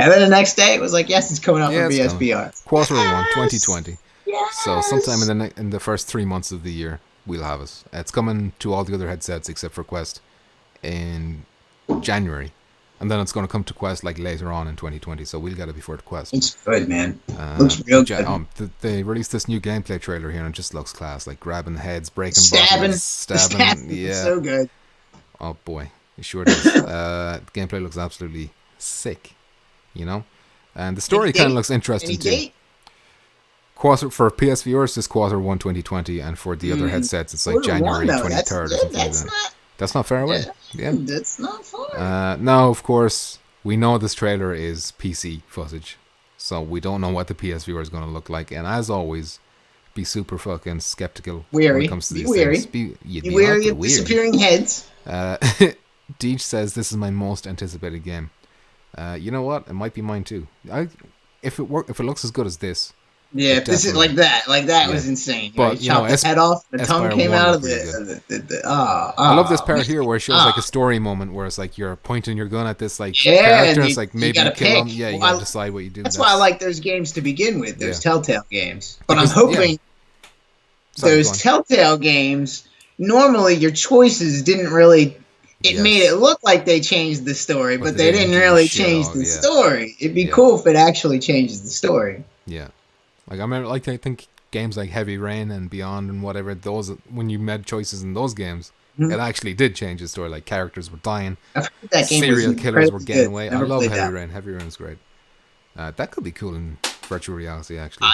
Speaker 1: And then the next day, it was like, "Yes, it's coming out for PSVR."
Speaker 2: Quarter 1, 2020. Yes. So sometime in the first 3 months of the year, we'll have it. It's coming to all the other headsets except for Quest in January. And then it's going to come to Quest later on in 2020, so we'll get it before the Quest.
Speaker 1: It's good, man. Looks real good.
Speaker 2: They released this new gameplay trailer here, and it just looks class. Grabbing heads, breaking
Speaker 1: bottles,
Speaker 2: stabbing. Yeah.
Speaker 1: So good.
Speaker 2: Oh boy, it sure does. The gameplay looks absolutely sick, And the story kind of looks interesting too. for PSVR, it's this Q1 2020, and for the other headsets, it's like January 23rd or something like that. That's not far away. Yeah.
Speaker 1: That's not far.
Speaker 2: Now, of course, we know this trailer is PC footage, so we don't know what the PSVR is going to look like. And as always, be super fucking skeptical when it comes to these things. Be
Speaker 1: wary of disappearing heads.
Speaker 2: Deej says this is my most anticipated game. You know what? It might be mine too. If it looks as good as this.
Speaker 1: Yeah, if this is like that was insane.
Speaker 2: But
Speaker 1: you know, the head off, the tongue came out of
Speaker 2: I love this part here where it shows like a story moment where it's like you're pointing your gun at this like character. It's like maybe you kill him. Yeah, you gotta decide what you do.
Speaker 1: That's why I like those games to begin with. Those Telltale games. But I'm hoping those Telltale games. Normally, your choices didn't really. It made it look like they changed the story, but they didn't really change the story. It'd be cool if it actually changes the story.
Speaker 2: Yeah. Like I remember, I think games like Heavy Rain and Beyond and whatever, those when you made choices in those games, it actually did change the story. Like characters were dying, serial killers were getting away. I love Heavy Rain. Heavy Rain's great. That could be cool in virtual reality, actually.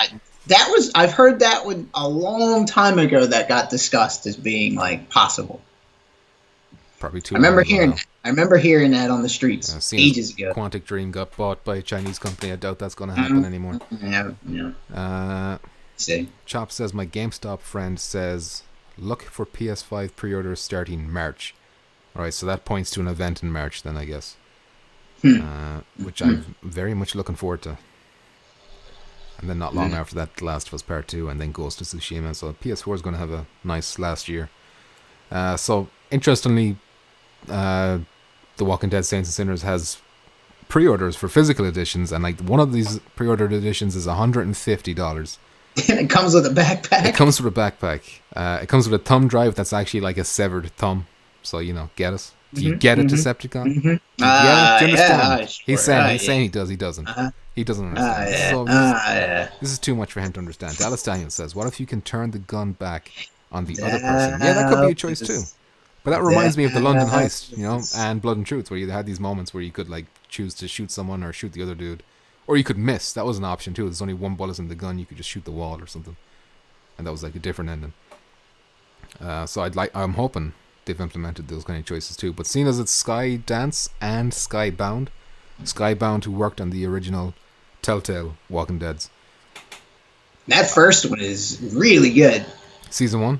Speaker 1: I've heard that one a long time ago. That got discussed as being like possible.
Speaker 2: Probably too.
Speaker 1: I remember hearing that on the streets ages ago.
Speaker 2: Quantic Dream got bought by a Chinese company. I doubt that's going to happen anymore.
Speaker 1: Yeah. See.
Speaker 2: Chop says my GameStop friend says look for PS5 pre-orders starting March. All right, so that points to an event in March then, I guess. Which I'm very much looking forward to. And then not long after that, The Last of Us Part 2 and then Ghost of Tsushima. So PS4 is going to have a nice last year. So interestingly, The Walking Dead Saints and Sinners has pre-orders for physical editions, and like one of these pre-ordered editions is $150.
Speaker 1: And it comes with a backpack.
Speaker 2: It comes with a backpack. It comes with a thumb drive that's actually like a severed thumb. So get us. Do you get it, Decepticon? Do you understand?
Speaker 1: Yeah, sure.
Speaker 2: He's saying he does. He doesn't. He doesn't understand. This is too much for him to understand. Dallas Daniels says, "What if you can turn the gun back on the other person?" Yeah, that could be a choice too. But that reminds me of the London heist, and Blood and Truth, where you had these moments where you could like choose to shoot someone or shoot the other dude, or you could miss. That was an option too. There's only one bullet in the gun. You could just shoot the wall or something, and that was like a different ending. So I'm hoping they've implemented those kind of choices too. But seeing as it's Skydance and Skybound who worked on the original Telltale Walking Deads.
Speaker 1: That first one is really good.
Speaker 2: Season 1?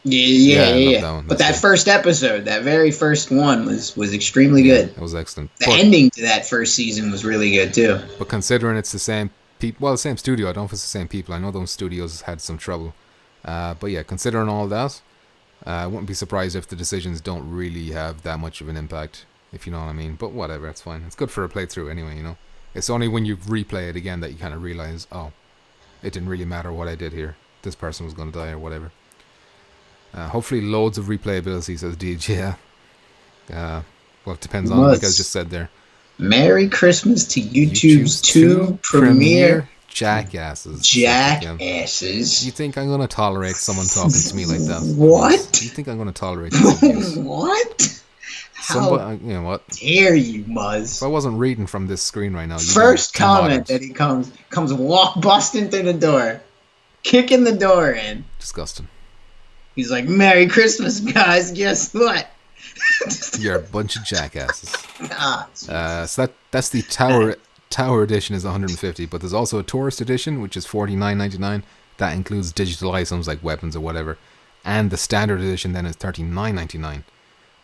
Speaker 1: Yeah. But that first episode, that very first one was extremely good.
Speaker 2: It was excellent.
Speaker 1: The ending to that first season was really good too.
Speaker 2: But considering it's the same people, the same studio, I don't know if it's the same people. I know those studios had some trouble. But yeah, considering all that, I wouldn't be surprised if the decisions don't really have that much of an impact, if you know what I mean. But whatever, it's fine. It's good for a playthrough anyway, It's only when you replay it again that you kind of realize, oh, it didn't really matter what I did here. This person was going to die or whatever. Hopefully loads of replayability, says DJ. Well, it depends on what you guys just said there.
Speaker 1: Merry Christmas to YouTube's two premier
Speaker 2: jackasses.
Speaker 1: Jackasses.
Speaker 2: You think I'm going to tolerate someone talking to me like that?
Speaker 1: What?
Speaker 2: You think I'm going to tolerate this?
Speaker 1: What?
Speaker 2: Somebody, what?
Speaker 1: Dare you, Muzz?
Speaker 2: If I wasn't reading from this screen right now.
Speaker 1: First comment that he comes busting through the door, kicking the door in.
Speaker 2: Disgusting.
Speaker 1: He's like, Merry Christmas, guys. Guess what?
Speaker 2: You're a bunch of jackasses. So that's the Tower Edition is $150, but there's also a Tourist Edition, which is $49.99. That includes digital items like weapons or whatever. And the Standard Edition then is $39.99.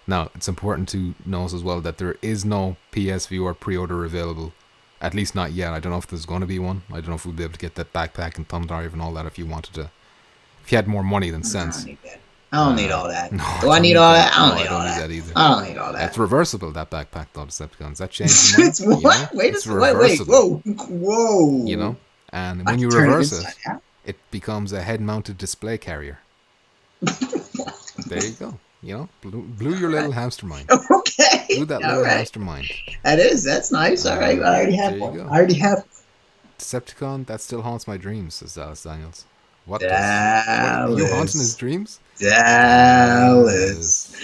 Speaker 2: Now, it's important to note as well that there is no PSVR pre-order available. At least not yet. I don't know if there's going to be one. I don't know if we'll be able to get that backpack and thumb drive and all that if you wanted to. If you had more money than sense.
Speaker 1: I don't need all that. Do I need all that? I don't need all that.
Speaker 2: Either.
Speaker 1: I don't need all that.
Speaker 2: It's reversible, that backpack, though, Decepticons. That changes
Speaker 1: It's what? Wait, whoa.
Speaker 2: And when you reverse it, it becomes a head-mounted display carrier. There you go. Blew your little hamster mind.
Speaker 1: Okay.
Speaker 2: Blew that little hamster mind.
Speaker 1: That's nice. All right, I already have one. I already have.
Speaker 2: Decepticon, that still haunts my dreams, says Dallas Daniels. What?
Speaker 1: Dallas.
Speaker 2: Are you haunting his dreams?
Speaker 1: Dallas.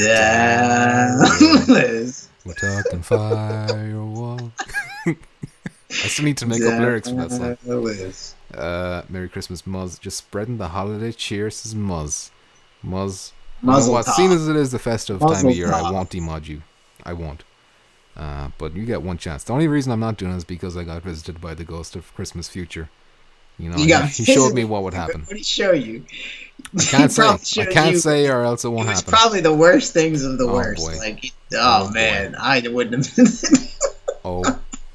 Speaker 1: Dallas.
Speaker 2: We're talking firewall. I still need to make up lyrics for that song.
Speaker 1: Dallas.
Speaker 2: Merry Christmas, Muzz. Just spreading the holiday cheer, says Muzz. Muzz. You know
Speaker 1: Muzzle
Speaker 2: what?
Speaker 1: top.
Speaker 2: Seeing as it is the festive time
Speaker 1: Muzzle
Speaker 2: of year, I
Speaker 1: top.
Speaker 2: won't demod you. I won't. But you get one chance. The only reason I'm not doing it is because I got visited by the ghost of Christmas future. You know, he showed me what would happen.
Speaker 1: What did he show you?
Speaker 2: I can't say, or else it won't happen.
Speaker 1: It's probably the worst things of the worst.
Speaker 2: Boy.
Speaker 1: Like,
Speaker 2: Oh,
Speaker 1: man, I wouldn't have.
Speaker 2: Oh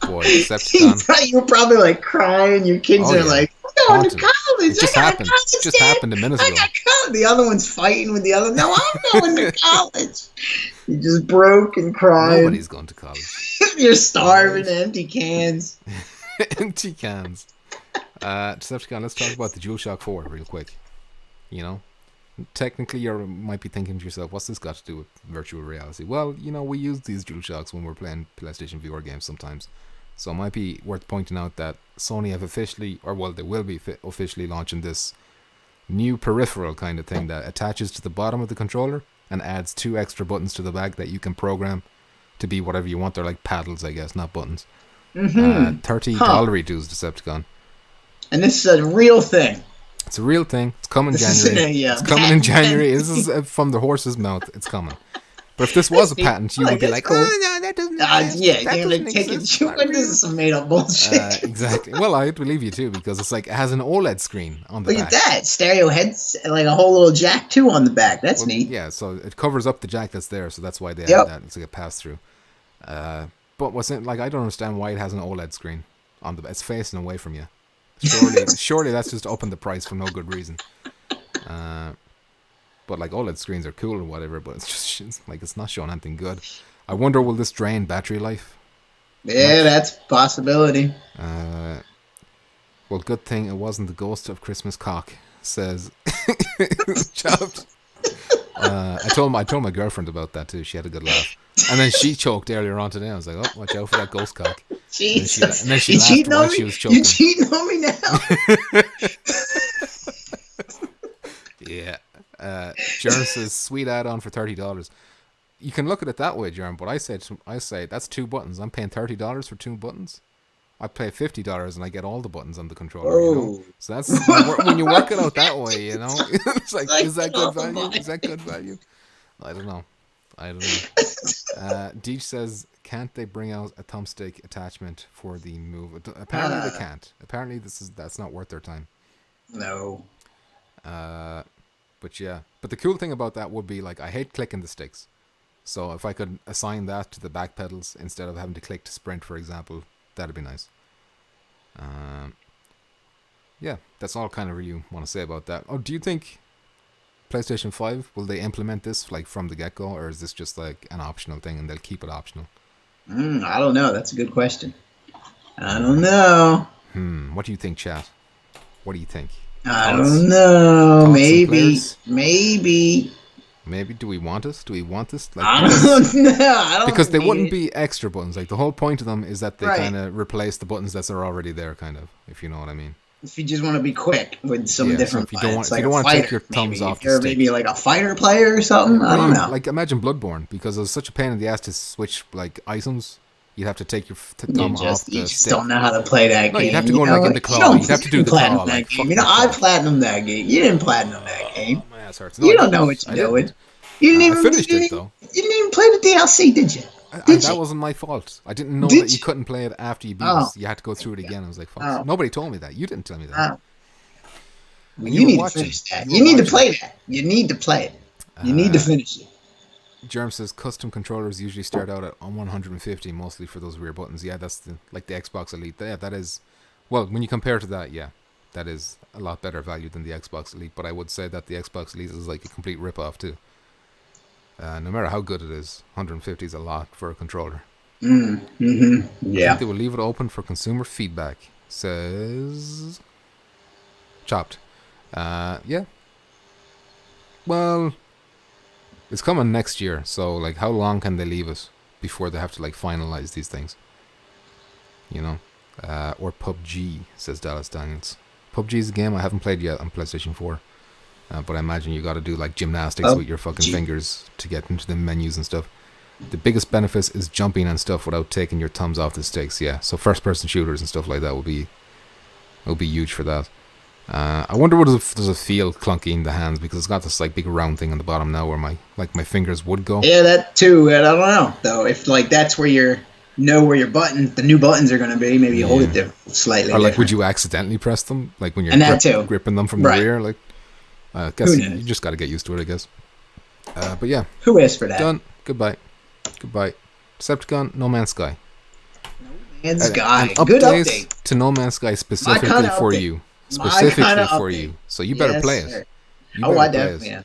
Speaker 2: boy, Decepticon.
Speaker 1: You were probably like crying. Your kids are like, "I'm going to college."
Speaker 2: It just happened. It just happened a minute ago.
Speaker 1: The other one's fighting with the other. No, I'm going to college. You just broke and cried.
Speaker 2: Nobody's going to college.
Speaker 1: You're starving. Empty cans.
Speaker 2: Empty cans. Decepticon, let's talk about the DualShock 4 real quick. You know, technically you might be thinking to yourself, what's this got to do with virtual reality? Well, you know, we use these DualShocks when we're playing PlayStation VR games sometimes. So it might be worth pointing out that Sony have officially, or well, they will be officially launching this new peripheral kind of thing that attaches to the bottom of the controller and adds 2 extra buttons to the back that you can program to be whatever you want. They're like paddles, I guess, not buttons. $30 reduced Decepticon.
Speaker 1: And this is a real thing.
Speaker 2: It's a real thing. It's coming in January. It's coming in January. This is from the horse's mouth. It's coming. But if this was a patent, you would be like, cool. "Oh no, that doesn't exist.
Speaker 1: Yeah,
Speaker 2: that
Speaker 1: you're
Speaker 2: doesn't
Speaker 1: take
Speaker 2: exist.
Speaker 1: it. What is this made up bullshit?"
Speaker 2: Exactly. Well, I believe you too, because it's like it has an OLED screen on the back.
Speaker 1: Look at that stereo heads, like a whole little jack too on the back. That's neat.
Speaker 2: Yeah, so it covers up the jack that's there, so that's why they have that. It's like a pass through. But what's it like? I don't understand why it has an OLED screen on the back. It's facing away from you. Surely that's just upping the price for no good reason. But like OLED screens are cool or whatever, but it's not showing anything good. I wonder, will this drain battery life?
Speaker 1: Yeah, that's a possibility.
Speaker 2: Well, good thing it wasn't the ghost of Christmas cock, says Chopped. I told my girlfriend about that too. She had a good laugh, and then she choked earlier on today. I was like, "Oh, watch out for that ghost cock."
Speaker 1: Jesus.
Speaker 2: And then she laughed while she was choking.
Speaker 1: You cheating on me now?
Speaker 2: Yeah. Jerm says, "Sweet add-on for $30." You can look at it that way, Jerm. But I say that's 2 buttons. I'm paying $30 for 2 buttons. I pay $50 and I get all the buttons on the controller. You know? So that's when you work it out that way. You know, it's like, is that good value? Is that good value? I don't know. Deej says, "Can't they bring out a thumbstick attachment for the Move?" Apparently they can't. Apparently that's not worth their time.
Speaker 1: No.
Speaker 2: But yeah. But the cool thing about that would be, like, I hate clicking the sticks. So if I could assign that to the back pedals instead of having to click to sprint, for example, that'd be nice. Yeah, that's all kind of you want to say about that. Oh, do you think PlayStation 5, will they implement this like from the get-go, or is this just like an optional thing and they'll keep it optional?
Speaker 1: I don't know. That's a good question. I don't know.
Speaker 2: What do you think, chat? What do you think?
Speaker 1: I don't know. Maybe. Do we want this? Like, I don't know.
Speaker 2: Because they wouldn't be extra buttons. Like, the whole point of them is that they kind of replace the buttons that are already there, kind of, if you know what I mean.
Speaker 1: If you just want to be quick with some different,
Speaker 2: so if you don't want to take your thumbs off the stick.
Speaker 1: Maybe like a fighter player or something. I don't know.
Speaker 2: Like, imagine Bloodborne, because it was such a pain in the ass to switch like items. You'd have to take your thumb off the stick.
Speaker 1: You just don't know how to play that game.
Speaker 2: You'd have to go in the claw. You'd have to do the claw.
Speaker 1: That game. I platinumed that game. You didn't platinum that game.
Speaker 2: My ass hurts.
Speaker 1: You don't know what you're doing. You didn't even
Speaker 2: finished it though.
Speaker 1: You didn't even play the DLC, did you?
Speaker 2: That wasn't my fault. I didn't know that you couldn't play it after you beat it. You had to go through it again. I was like, fuck. Nobody told me that. You didn't tell me that.
Speaker 1: You need to finish that. You need to play that. You need to play it. You need to finish it.
Speaker 2: Germ says custom controllers usually start out at 150, mostly for those rear buttons. Yeah, that's the Xbox Elite. Yeah, that is. Well, when you compare to that, yeah, that is a lot better value than the Xbox Elite. But I would say that the Xbox Elite is like a complete rip-off too. No matter how good it is, 150 is a lot for a controller.
Speaker 1: Yeah.
Speaker 2: I think they will leave it open for consumer feedback, says Chopped. Yeah. Well, it's coming next year, so like, how long can they leave it before they have to like finalize these things? You know, or PUBG, says Dallas Daniels. PUBG is a game I haven't played yet on PlayStation 4. But I imagine you got to do like gymnastics with your fucking fingers to get into the menus and stuff. The biggest benefit is jumping and stuff without taking your thumbs off the sticks. Yeah, so first-person shooters and stuff like that will be huge for that. I wonder does it feel clunky in the hands, because it's got this like big round thing on the bottom now where my fingers would go.
Speaker 1: Yeah, that too. And I don't know though if like that's where the new buttons are going to be. Maybe you hold it slightly.
Speaker 2: Or like,
Speaker 1: different.
Speaker 2: would you accidentally press them like when you're gripping them from the rear? Like, I guess you just got to get used to it, I guess. But yeah.
Speaker 1: Who asked for that?
Speaker 2: Done. Goodbye. Decepticon, No Man's Sky.
Speaker 1: No Man's Sky.
Speaker 2: Good update to No Man's Sky specifically for you. Specifically for you. So you better play it.
Speaker 1: I definitely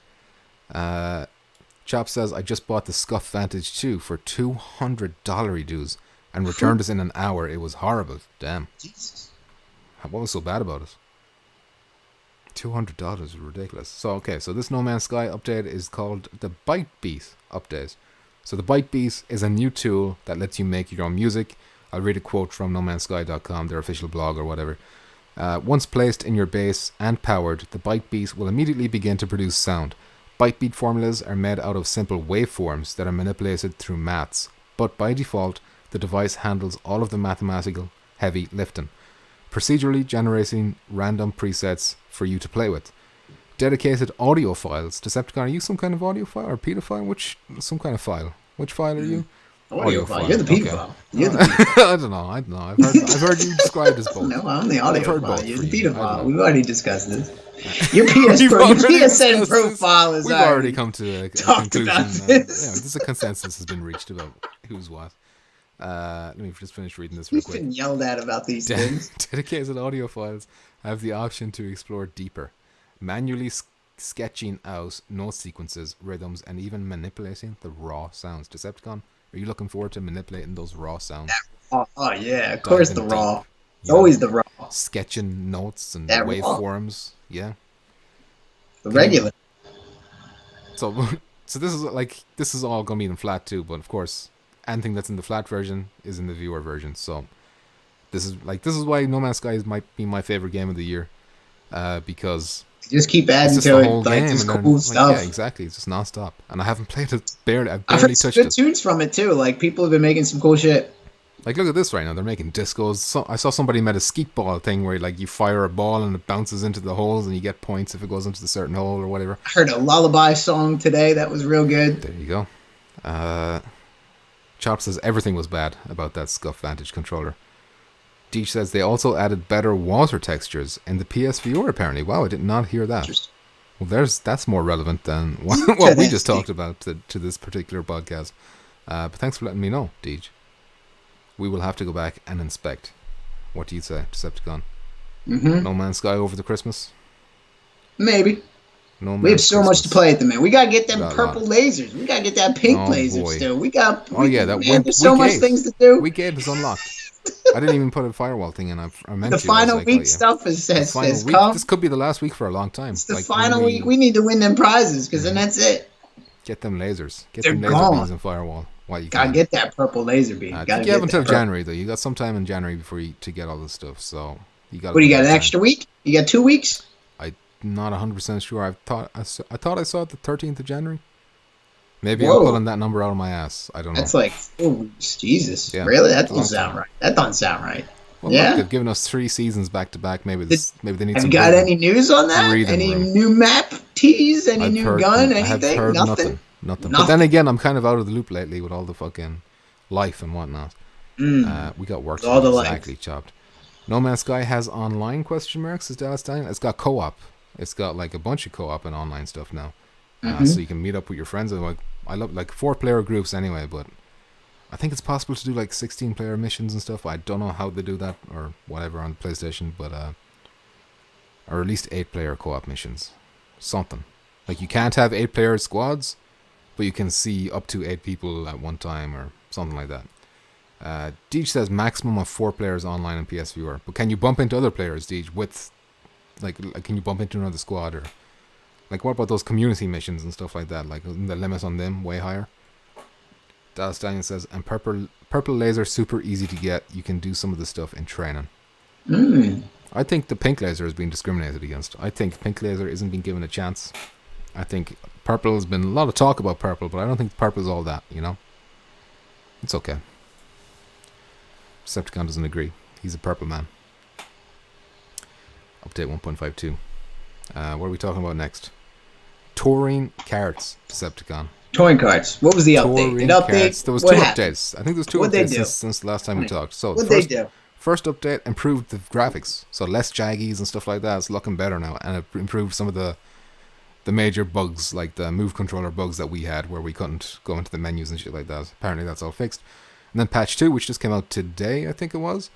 Speaker 2: Chop says, I just bought the Scuff Vantage 2 for $200 dues and returned it in an hour. It was horrible. Damn.
Speaker 1: Jesus.
Speaker 2: What was so bad about it? $200 is ridiculous. So this No Man's Sky update is called the Byte Beat update. So the Byte Beat is a new tool that lets you make your own music. I'll read a quote from nomansky.com, their official blog or whatever. Once placed in your base and powered, the Byte Beat will immediately begin to produce sound. Byte Beat formulas are made out of simple waveforms that are manipulated through maths, but by default, the device handles all of the mathematical heavy lifting, procedurally generating random presets for you to play with. Dedicated audio files. Decepticon, are you some kind of audio file or pedophile? Some kind of file? Which file are you?
Speaker 1: Audio file. You're the pedophile.
Speaker 2: I don't know. I've heard you described as both.
Speaker 1: No, I'm the audio file.
Speaker 2: Both
Speaker 1: You're the pedophile. We've already discussed this. Your PSN profile is.
Speaker 2: We've already come to a conclusion. This a consensus has been reached about who's what. Let me just finish reading this real quick.
Speaker 1: You've been yelled at about these things.
Speaker 2: Dedicated audio files have the option to explore deeper, manually sketching out note sequences, rhythms, and even manipulating the raw sounds. Decepticon, are you looking forward to manipulating those raw sounds?
Speaker 1: Oh yeah, of course the raw. It's always the raw.
Speaker 2: Sketching notes and waveforms. Yeah.
Speaker 1: The regular.
Speaker 2: So this is all gonna be in flat too, but of course anything that's in the flat version is in the viewer version. So this is why No Man's Sky might be my favorite game of the year, because
Speaker 1: just keep adding to it, like this cool stuff.
Speaker 2: Yeah, exactly. It's just nonstop, and I haven't played it barely. I've
Speaker 1: heard
Speaker 2: barely touched it.
Speaker 1: Good tunes from it too. Like people have been making some cool shit.
Speaker 2: Like look at this right now. They're making discos. So I saw somebody made a skeet ball thing where like you fire a ball and it bounces into the holes and you get points if it goes into the certain hole or whatever.
Speaker 1: I heard a lullaby song today that was real good.
Speaker 2: There you go. Chop says everything was bad about that Scuff Vantage controller. Deech says they also added better water textures in the PSVR apparently. Wow, I did not hear that. Well, that's more relevant than what we just talked about to this particular podcast. But thanks for letting me know, Deej. We will have to go back and inspect. What do you say, Decepticon?
Speaker 1: Mm-hmm.
Speaker 2: No Man's Sky over the Christmas?
Speaker 1: Maybe. We have so much to play at the minute. We gotta get them purple lasers. We gotta get that pink laser still. There's so much things to do.
Speaker 2: We gave is unlocked. I didn't even put a firewall thing in. I meant
Speaker 1: the
Speaker 2: to.
Speaker 1: final week stuff has come.
Speaker 2: This could be the last week for a long time.
Speaker 1: It's the final week. We need to win them prizes because then that's it.
Speaker 2: Get them lasers. Get them laser beams and firewall.
Speaker 1: Gotta get that purple laser beam.
Speaker 2: You have until January though. You got some time in January to get all this stuff. So you got.
Speaker 1: What do you got? An extra week? You got 2 weeks?
Speaker 2: I'm not 100% sure. I thought I saw it the 13th of January. Maybe I'm pulling that number out of my ass. I don't know.
Speaker 1: That's like 4 weeks. Jesus, really? That doesn't sound right. That doesn't sound right.
Speaker 2: Well, look, they've given us 3 seasons back to back. Maybe they need.
Speaker 1: Have you got any news on that? Any new map tease? Any new gun? Anything?
Speaker 2: I've heard nothing. But then again, I'm kind of out of the loop lately with all the fucking life and whatnot. We got work.
Speaker 1: All the
Speaker 2: exactly chopped. No Man's Sky has online question marks. Is Dallas dying? It's got co-op. It's got like a bunch of co-op and online stuff now. So you can meet up with your friends. And I love like 4-player groups anyway, but I think it's possible to do like 16-player missions and stuff. I don't know how they do that or whatever on PlayStation, but or at least 8-player co-op missions. Something like you can't have 8-player squads, but you can see up to 8 people at one time or something like that. Deej says maximum of 4 players online in PSVR, but can you bump into other players, Deej, with like can you bump into another squad or like what about those community missions and stuff like that? Like isn't the limit on them way higher? Dallas Daniel says, and purple laser super easy to get. You can do some of the stuff in training. I think the pink laser is being discriminated against. I think pink laser isn't being given a chance. I think purple has been a lot of talk about purple, but I don't think purple is all that, you know? It's okay. Decepticon doesn't agree. He's a purple man. Update 1.52. What are we talking about next? Touring carts, Decepticon.
Speaker 1: Touring carts. What was the update? Did update?
Speaker 2: There was two updates. I think there's two updates since the last time we talked. So
Speaker 1: what they do?
Speaker 2: First update improved the graphics, so less jaggies and stuff like that. It's looking better now, and it improved some of the major bugs, like the move controller bugs that we had, where we couldn't go into the menus and shit like that. Apparently that's all fixed. And then patch 2, which just came out today, I think it was.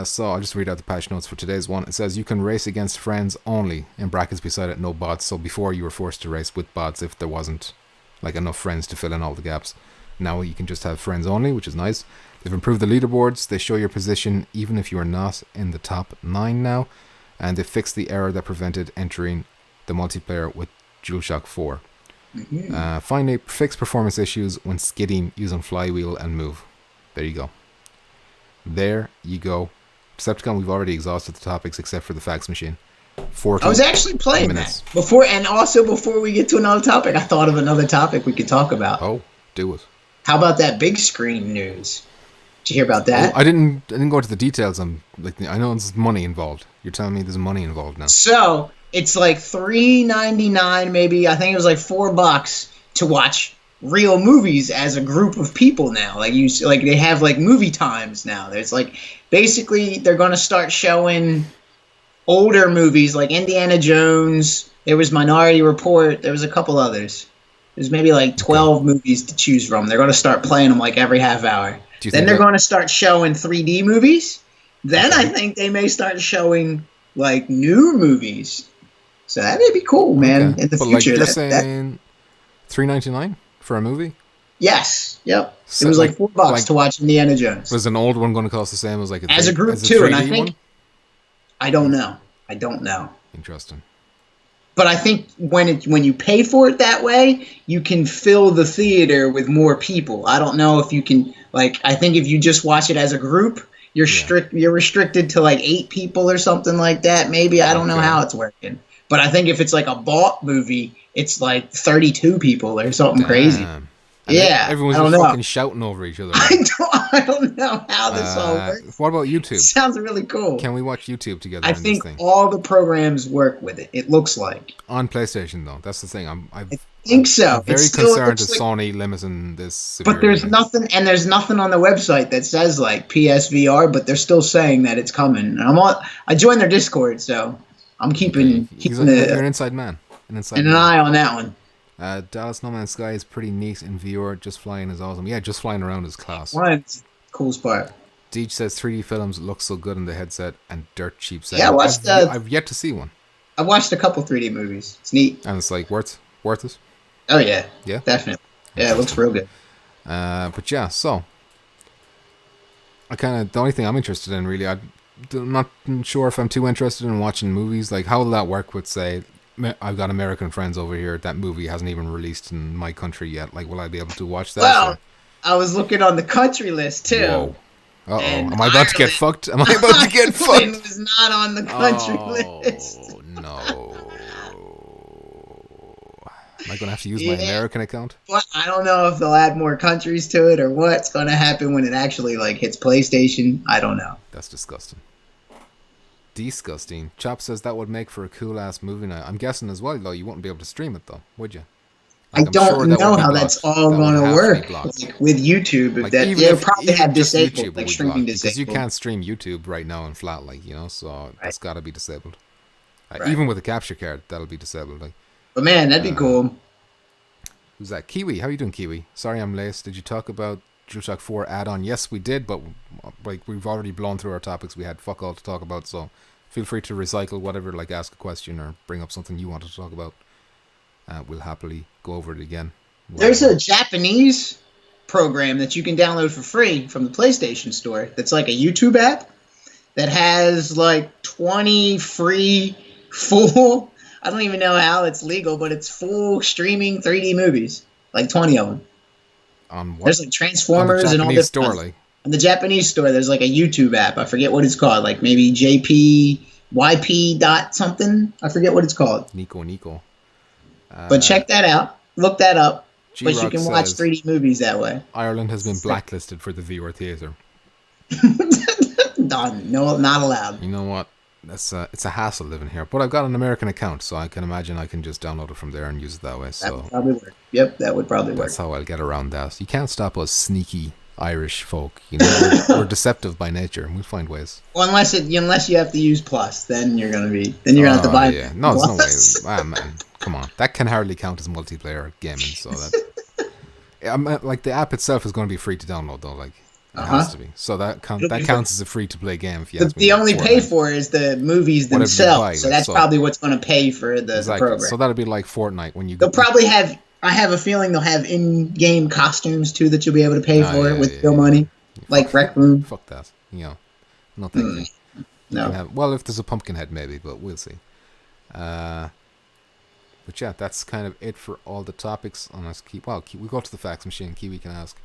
Speaker 2: So I'll just read out the patch notes for today's one. It says you can race against friends only, in brackets beside it, no bots. So before you were forced to race with bots if there wasn't like enough friends to fill in all the gaps. Now you can just have friends only, which is nice. They've improved the leaderboards. They show your position even if you are not in the top 9 now. And they fixed the error that prevented entering the multiplayer with DualShock 4. Finally, fix performance issues when skidding using flywheel and move. There you go. There you go. Decepticon, we've already exhausted the topics except for the fax machine.
Speaker 1: I was actually playing that before, and also before we get to another topic, I thought of another topic we could talk about.
Speaker 2: Oh, do it.
Speaker 1: How about that big screen news? Did you hear about that?
Speaker 2: Oh, I didn't go into the details. I know there's money involved. You're telling me there's money involved now.
Speaker 1: So it's like $3.99, maybe. I think it was like $4 to watch real movies as a group of people now. Like they have like movie times now. There's like basically they're going to start showing older movies like Indiana Jones. There was Minority Report. There was a couple others. There's maybe like 12 movies to choose from. They're going to start playing them like every half hour. Then they're going to start showing 3D movies. Then I think they may start showing like new movies. So that may be cool, man. In the future,
Speaker 2: like you're saying $3.99 for a movie?
Speaker 1: Yes. Yep. So it was like $4 to watch Indiana Jones.
Speaker 2: Was an old one going to cost the same as like
Speaker 1: a group too? And I think I don't know.
Speaker 2: Interesting.
Speaker 1: But I think when you pay for it that way, you can fill the theater with more people. I don't know if you can. Like, I think if you just watch it as a group, you're restricted to like 8 people or something like that. Maybe I don't know how it's working. But I think if it's like a bought movie, it's like 32 people or something crazy.
Speaker 2: And everyone's just fucking shouting over each other.
Speaker 1: I don't know how this all works.
Speaker 2: What about YouTube?
Speaker 1: It sounds really cool.
Speaker 2: Can we watch YouTube together?
Speaker 1: I think all the programs work with it. It looks like
Speaker 2: on PlayStation though. That's the thing.
Speaker 1: I think so.
Speaker 2: I'm very concerned that Sony limiting this.
Speaker 1: But there's nothing, and there's nothing on the website that says like PSVR. But they're still saying that it's coming. And I joined their Discord, so I'm keeping
Speaker 2: you're an inside man. An
Speaker 1: eye on that one.
Speaker 2: Dallas No Man's Sky is pretty neat in VR. Just flying is awesome. Yeah, just flying around is class.
Speaker 1: Right, coolest part.
Speaker 2: Deej says 3D films look so good in the headset and dirt cheap set.
Speaker 1: Yeah,
Speaker 2: I've yet to see one.
Speaker 1: I watched a couple 3D movies. It's neat.
Speaker 2: And it's like worth it.
Speaker 1: Oh yeah,
Speaker 2: yeah,
Speaker 1: definitely. Yeah, it looks real good.
Speaker 2: But yeah, so the only thing I'm interested in really, I'm not sure if I'm too interested in watching movies. Like, how will that work with, say, I've got American friends over here. That movie hasn't even released in my country yet. Like, will I be able to watch that?
Speaker 1: Well, I was looking on the country list too.
Speaker 2: Whoa. Uh-oh. Am I about to get fucked? Am I about to get fucked?
Speaker 1: It was not on the country list.
Speaker 2: Oh, no. Am I going to have to use my American account?
Speaker 1: Well, I don't know if they'll add more countries to it or what's going to happen when it actually like hits PlayStation. I don't know.
Speaker 2: That's disgusting. Disgusting. Chop says that would make for a cool ass movie night. I'm guessing as well, though, you wouldn't be able to stream it, though, would you?
Speaker 1: Like, I don't know how that's all going to work with YouTube. Like, they'll probably have disabled, like streaming disabled.
Speaker 2: Because you can't stream YouTube right now in flat, like, you know, so that's got to be disabled. Even with a capture card, that'll be disabled. Like,
Speaker 1: but man, that'd be cool.
Speaker 2: Who's that? Kiwi. How you doing, Kiwi? Sorry I'm late. Did you talk about DualShock 4 add-on? Yes, we did, but like we've already blown through our topics. We had fuck all to talk about, so feel free to recycle whatever, like ask a question or bring up something you wanted to talk about. We'll happily go over it again.
Speaker 1: There's a Japanese program that you can download for free from the PlayStation Store that's like a YouTube app that has like 20 free full, I don't even know how it's legal, but it's full streaming 3D movies, like 20 of them.
Speaker 2: On what?
Speaker 1: There's like Transformers and all this
Speaker 2: store, like.
Speaker 1: On the Japanese store, there's like a YouTube app. I forget what it's called. Like maybe YP dot something. I forget what it's called.
Speaker 2: Nico.
Speaker 1: But check that out. Look that up. But you
Speaker 2: G-Rock
Speaker 1: can watch
Speaker 2: says
Speaker 1: 3D movies that way.
Speaker 2: Ireland has been blacklisted for the VR theatre.
Speaker 1: Done. No, not allowed.
Speaker 2: You know what? It's a hassle living here. But I've got an American account, so I can imagine I can just download it from there and use it that way.
Speaker 1: That
Speaker 2: So
Speaker 1: would probably work. Yep, that would probably work.
Speaker 2: that's how I'll get around that. You can't stop us sneaky Irish folk. You know, we're deceptive by nature, and we'll find ways.
Speaker 1: Well, unless you have to use Plus, then you're gonna have to buy.
Speaker 2: Yeah, no, there's no
Speaker 1: Plus.
Speaker 2: way. Ah, man, come on, that can hardly count as multiplayer gaming. So that, like the app itself is going to be free to download, though. Like it has to be. So that counts as a free to play game. If you ask me,
Speaker 1: the only pay for is the movies themselves.
Speaker 2: Buy,
Speaker 1: so that's probably what's going to pay for the program.
Speaker 2: So that'll be like Fortnite when you.
Speaker 1: They'll probably have. I have a feeling they'll have in-game costumes too that you'll be able to pay for with real money, like Rec Room.
Speaker 2: Fuck that. You know, no thank you.
Speaker 1: No.
Speaker 2: Well, if there's a pumpkin head, maybe, but we'll see. But yeah, that's kind of it for all the topics on us. We go to the fax machine. Kiwi can ask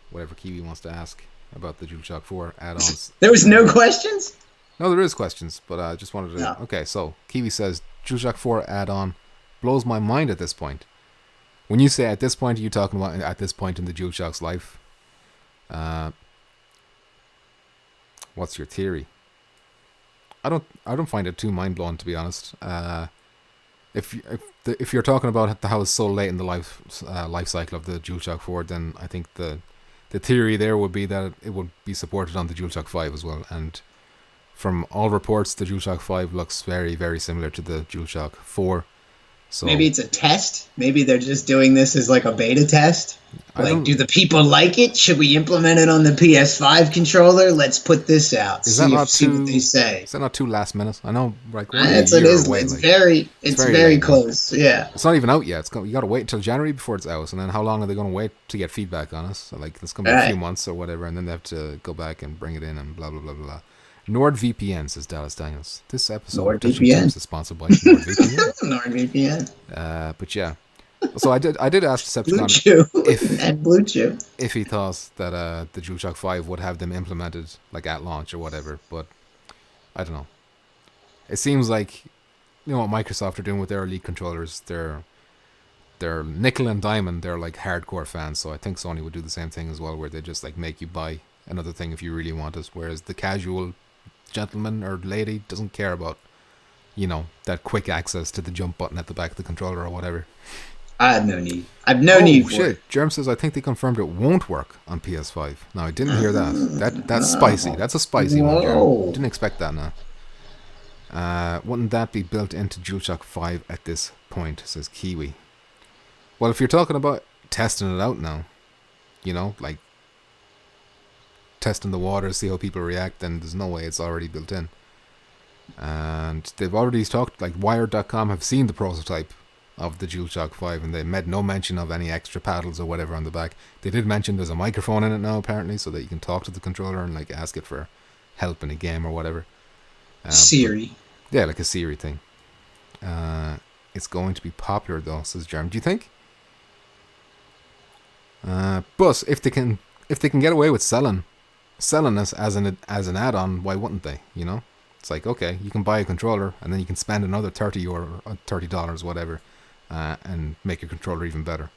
Speaker 2: whatever Kiwi wants to ask about the DualShock 4 add-ons.
Speaker 1: There was no questions?
Speaker 2: No, there is questions, but I just wanted to... No. Okay, so Kiwi says, DualShock 4 add-on blows my mind at this point. When you say at this point, are you talking about at this point in the DualShock's life? What's your theory? I don't find it too mind-blowing, to be honest. If you're talking about how it's so late in the life cycle of the DualShock 4, then I think the theory there would be that it would be supported on the DualShock 5 as well. And from all reports, the DualShock 5 looks very, very similar to the DualShock 4. So
Speaker 1: maybe it's a test. Maybe they're just doing this as like a beta test. Like, do the people like it? Should we implement it on the PS5 controller? Let's put this out. See what they say.
Speaker 2: Is that not too last minute? I know, like
Speaker 1: it is. It's very close. Yeah.
Speaker 2: It's not even out yet. You got to wait until January before it's out, and then how long are they going to wait to get feedback on us? So, like, it's going to be a few months or whatever, and then they have to go back and bring it in and blah blah blah blah. NordVPN, says Dallas Daniels. This episode is sponsored by NordVPN.
Speaker 1: NordVPN.
Speaker 2: But yeah. So I did ask Decepticon
Speaker 1: if
Speaker 2: he thought that the DualShock 5 would have them implemented like at launch or whatever, but I don't know. It seems like, you know, what Microsoft are doing with their Elite controllers, they're nickel and diamond, they're like hardcore fans, so I think Sony would do the same thing as well, where they just like make you buy another thing if you really want it, whereas the casual gentleman or lady doesn't care about, you know, that quick access to the jump button at the back of the controller or whatever.
Speaker 1: I have no need. I've no need for it.
Speaker 2: Germ says, I think they confirmed it won't work on PS5. Now, I didn't hear that. That's spicy. That's a spicy one, Germ. Didn't expect that now. Wouldn't that be built into DualShock 5 at this point, says Kiwi. Well, if you're talking about testing it out now, you know, like testing the water, see how people react, then there's no way it's already built in. And they've already talked, like Wired.com have seen the prototype of the DualShock 5, and they made no mention of any extra paddles or whatever on the back. They did mention there's a microphone in it now, apparently, so that you can talk to the controller and like ask it for help in a game or whatever.
Speaker 1: Siri.
Speaker 2: Yeah, like a Siri thing. It's going to be popular though, says Jerm. Do you think? But if they can get away with selling this as an add-on, why wouldn't they? You know, it's like, okay, you can buy a controller and then you can spend another $30 or $30 whatever, and make your controller even better.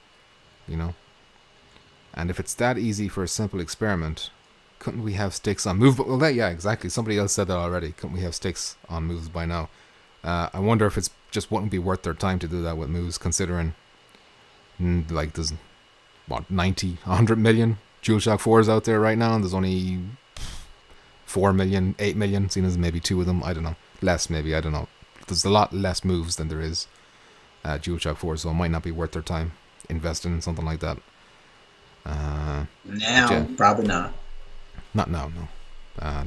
Speaker 2: You know, and if it's that easy for a simple experiment, couldn't we have sticks on Move? Well, yeah, exactly. Somebody else said that already. Couldn't we have sticks on Moves by now? I wonder if it's just wouldn't be worth their time to do that with Moves, considering like there's 90, 100 million DualShock 4s out there right now, and there's only 4 million, 8 million, seen as maybe 2 of them. I don't know. Less, maybe. I don't know. There's a lot less moves than there is DualShock 4, so it might not be worth their time investing in something like that.
Speaker 1: Probably not.
Speaker 2: Not now, no.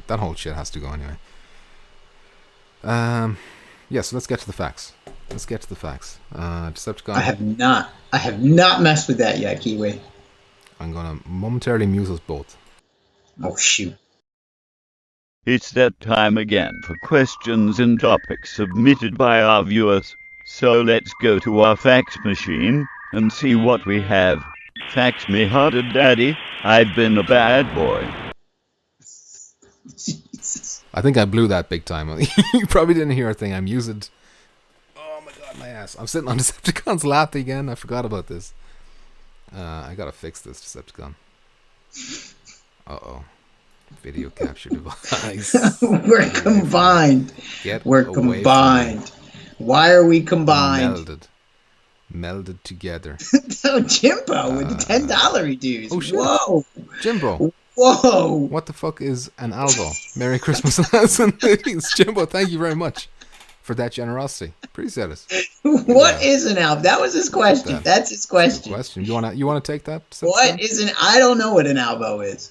Speaker 2: That whole shit has to go anyway. Yeah, so let's get to the facts. Decepticon.
Speaker 1: I have not messed with that yet, Kiwi.
Speaker 2: I'm gonna momentarily mute us both.
Speaker 1: Oh shoot.
Speaker 5: It's that time again for questions and topics submitted by our viewers. So let's go to our fax machine and see what we have. Fax me harder, Daddy. I've been a bad boy.
Speaker 1: Jesus.
Speaker 2: I think I blew that big time. You probably didn't hear a thing. I'm using... Oh my god, my ass. I'm sitting on Decepticon's lap again. I forgot about this. I gotta fix this Decepticon. Uh-oh. Video capture device.
Speaker 1: We're combined. We're combined. Why are we combined?
Speaker 2: Melded together.
Speaker 1: Oh, Jimbo with the $10 dues.
Speaker 2: Oh, shit.
Speaker 1: Whoa.
Speaker 2: Jimbo.
Speaker 1: Whoa.
Speaker 2: What the fuck is an Alvo? Merry Christmas, lads and ladies. Jimbo, thank you very much for that generosity. Appreciate it.
Speaker 1: What is an Alvo? That was his question. That's his question.
Speaker 2: You wanna take that?
Speaker 1: What is an? I don't know what an Alvo is.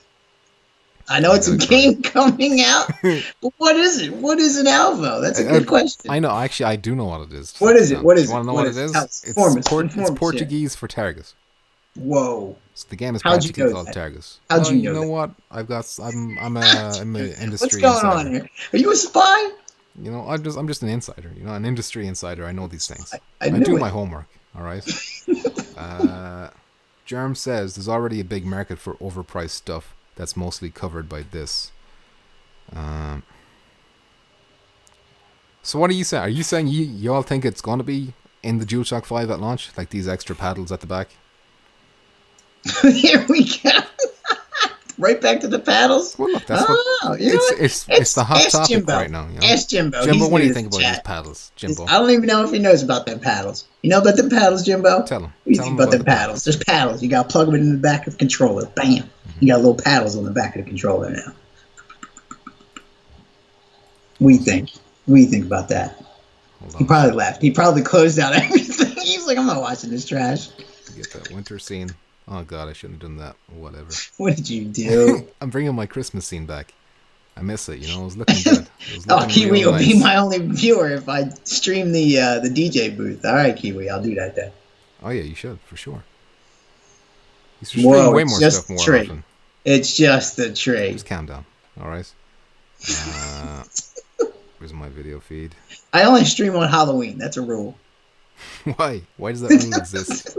Speaker 1: I know it's a game coming out, but what is it? What is an Alvo? That's a good question.
Speaker 2: I know. Actually, I do know what it is.
Speaker 1: What is it? What is it?
Speaker 2: You want to know what it is? It's Portuguese for Targus.
Speaker 1: Whoa.
Speaker 2: So the game is practically called Targus.
Speaker 1: How'd you know
Speaker 2: You know what? I'm an industry
Speaker 1: What's going
Speaker 2: insider.
Speaker 1: on here? Are you a spy?
Speaker 2: You know, I'm just an insider. You know, an industry insider. I know these things.
Speaker 1: I
Speaker 2: do my homework. All right. Germ says there's already a big market for overpriced stuff that's mostly covered by this. So what are you saying? Are you saying you all think it's going to be in the DualShock 5 at launch? Like these extra paddles at the back?
Speaker 1: Here we go. Right back to the paddles.
Speaker 2: Well, look, that's it's the hot topic
Speaker 1: Jimbo.
Speaker 2: right now. You know?
Speaker 1: Ask Jimbo.
Speaker 2: Jimbo, what do you think about these paddles, Jimbo?
Speaker 1: I don't even know if he knows about them paddles. You know about them paddles, Jimbo?
Speaker 2: Tell him.
Speaker 1: What do you think about them paddles? There's paddles. You got to plug them in the back of the controller. Bam. You got little paddles on the back of the controller now. What do you think? What do you think about that? He probably left. He probably closed out everything. He's like, I'm not watching this trash.
Speaker 2: Get that winter scene. Oh god, I shouldn't have done that. Whatever.
Speaker 1: What did you do?
Speaker 2: I'm bringing my Christmas scene back. I miss it. You know, it was looking good.
Speaker 1: Kiwi will be my only viewer if I stream the DJ booth. All right, Kiwi, I'll do that then.
Speaker 2: Oh yeah, you should for sure. You should stream way more stuff more often.
Speaker 1: It's just the tree.
Speaker 2: Just calm down. All right. Where's my video feed?
Speaker 1: I only stream on Halloween. That's a rule.
Speaker 2: Why? Why does that rule exist?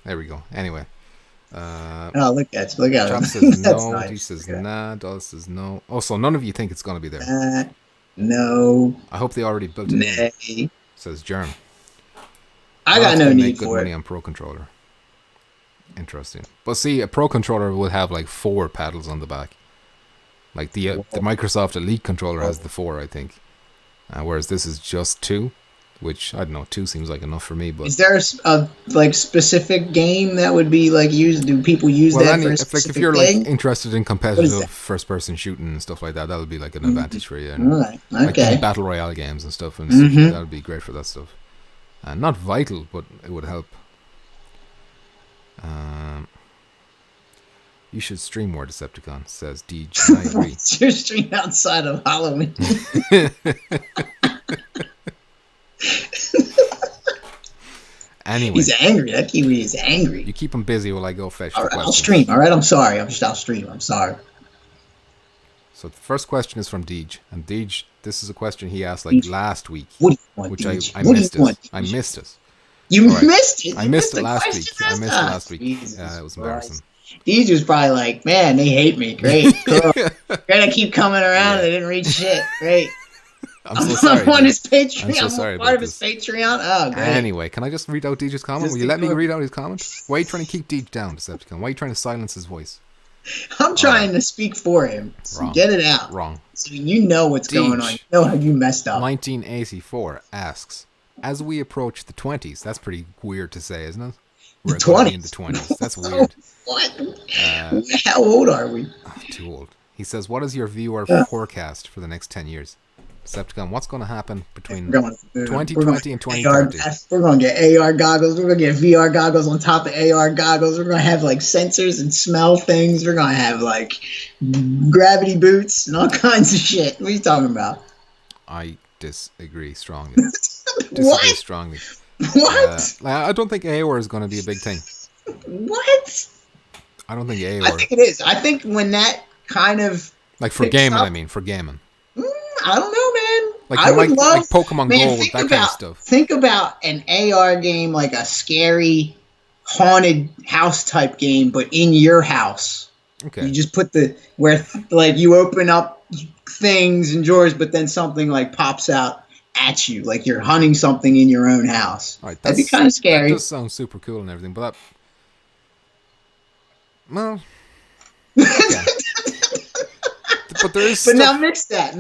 Speaker 2: There we go. Anyway.
Speaker 1: Oh, look at him.
Speaker 2: Chop says no. Nice. He says nah. Dallas says no. Oh, so none of you think it's going to be there?
Speaker 1: No.
Speaker 2: I hope they already built it in. Says Germ.
Speaker 1: I got no need for it.
Speaker 2: Good money on Pro Controller. Interesting. But see, a Pro Controller would have like 4 paddles on the back. Like the Microsoft Elite controller has the 4, I think. Whereas this is just 2. Which, I don't know, 2 seems like enough for me. But
Speaker 1: is there a like specific game that would be like used? Do people use that for a specific
Speaker 2: if you're
Speaker 1: thing?
Speaker 2: Like interested in competitive first-person shooting and stuff like that, that would be like an advantage for you. And,
Speaker 1: right.
Speaker 2: Okay. Like battle royale games and stuff, and stuff like that would be great for that stuff. Not vital, but it would help. You should stream more Decepticon, says Deej. I agree.
Speaker 1: Your stream outside of Halloween.
Speaker 2: Anyway,
Speaker 1: he's angry. That Kiwi is angry.
Speaker 2: You keep him busy while I go fetch
Speaker 1: all
Speaker 2: the
Speaker 1: right,
Speaker 2: questions.
Speaker 1: I'll stream. All right, I'm sorry. I'll stream. I'm sorry.
Speaker 2: So the first question is from Deej, and Deej, this is a question he asked like last week,
Speaker 1: what do you want,
Speaker 2: which
Speaker 1: Deej?
Speaker 2: I missed it. I missed it.
Speaker 1: You missed it.
Speaker 2: I missed it last week. I missed it last week. It was embarrassing.
Speaker 1: Deej was probably like, man, they hate me. Great, cool. Great, I keep coming around and they didn't read shit. Great.
Speaker 2: I'm so sorry.
Speaker 1: I'm on his Patreon.
Speaker 2: I'm so sorry
Speaker 1: part of his Patreon. Oh, great.
Speaker 2: Anyway, can I just read out Deej's comment? Will you let me read out his comment? Why are you trying to keep Deej down, Decepticon? Why are you trying to silence his voice?
Speaker 1: I'm trying to speak for him. So
Speaker 2: Wrong.
Speaker 1: Get it out.
Speaker 2: Wrong.
Speaker 1: So you know what's going on. You know how you messed up.
Speaker 2: 1984 asks, as we approach the 20s, that's pretty weird to say, isn't it? We're
Speaker 1: 20s.
Speaker 2: in the 20s. That's weird.
Speaker 1: What? How old are we?
Speaker 2: Too old. He says, what is your viewer forecast for the next 10 years? Decepticon, what's going to happen between 2020 and 2030?
Speaker 1: We're going to get AR goggles. We're going to get VR goggles on top of AR goggles. We're going to have like sensors and smell things. We're going to have like gravity boots and all kinds of shit. What are you talking about?
Speaker 2: I disagree strongly.
Speaker 1: What?
Speaker 2: Strongly.
Speaker 1: What?
Speaker 2: I don't think AOR is going to be a big thing.
Speaker 1: What?
Speaker 2: I don't think AOR.
Speaker 1: I think it is. I think when that kind of
Speaker 2: like for gaming, I mean, for gaming.
Speaker 1: I don't know, man.
Speaker 2: Like
Speaker 1: I would love
Speaker 2: like Pokemon Go with that kind of stuff.
Speaker 1: Think about an AR game, like a scary, haunted house type game, but in your house.
Speaker 2: Okay.
Speaker 1: You just put like you open up things and drawers, but then something like pops out at you, like you're hunting something in your own house.
Speaker 2: All right,
Speaker 1: That'd be kind of scary.
Speaker 2: That does sound super cool and everything, but well, yeah. But there is.
Speaker 1: But now mix those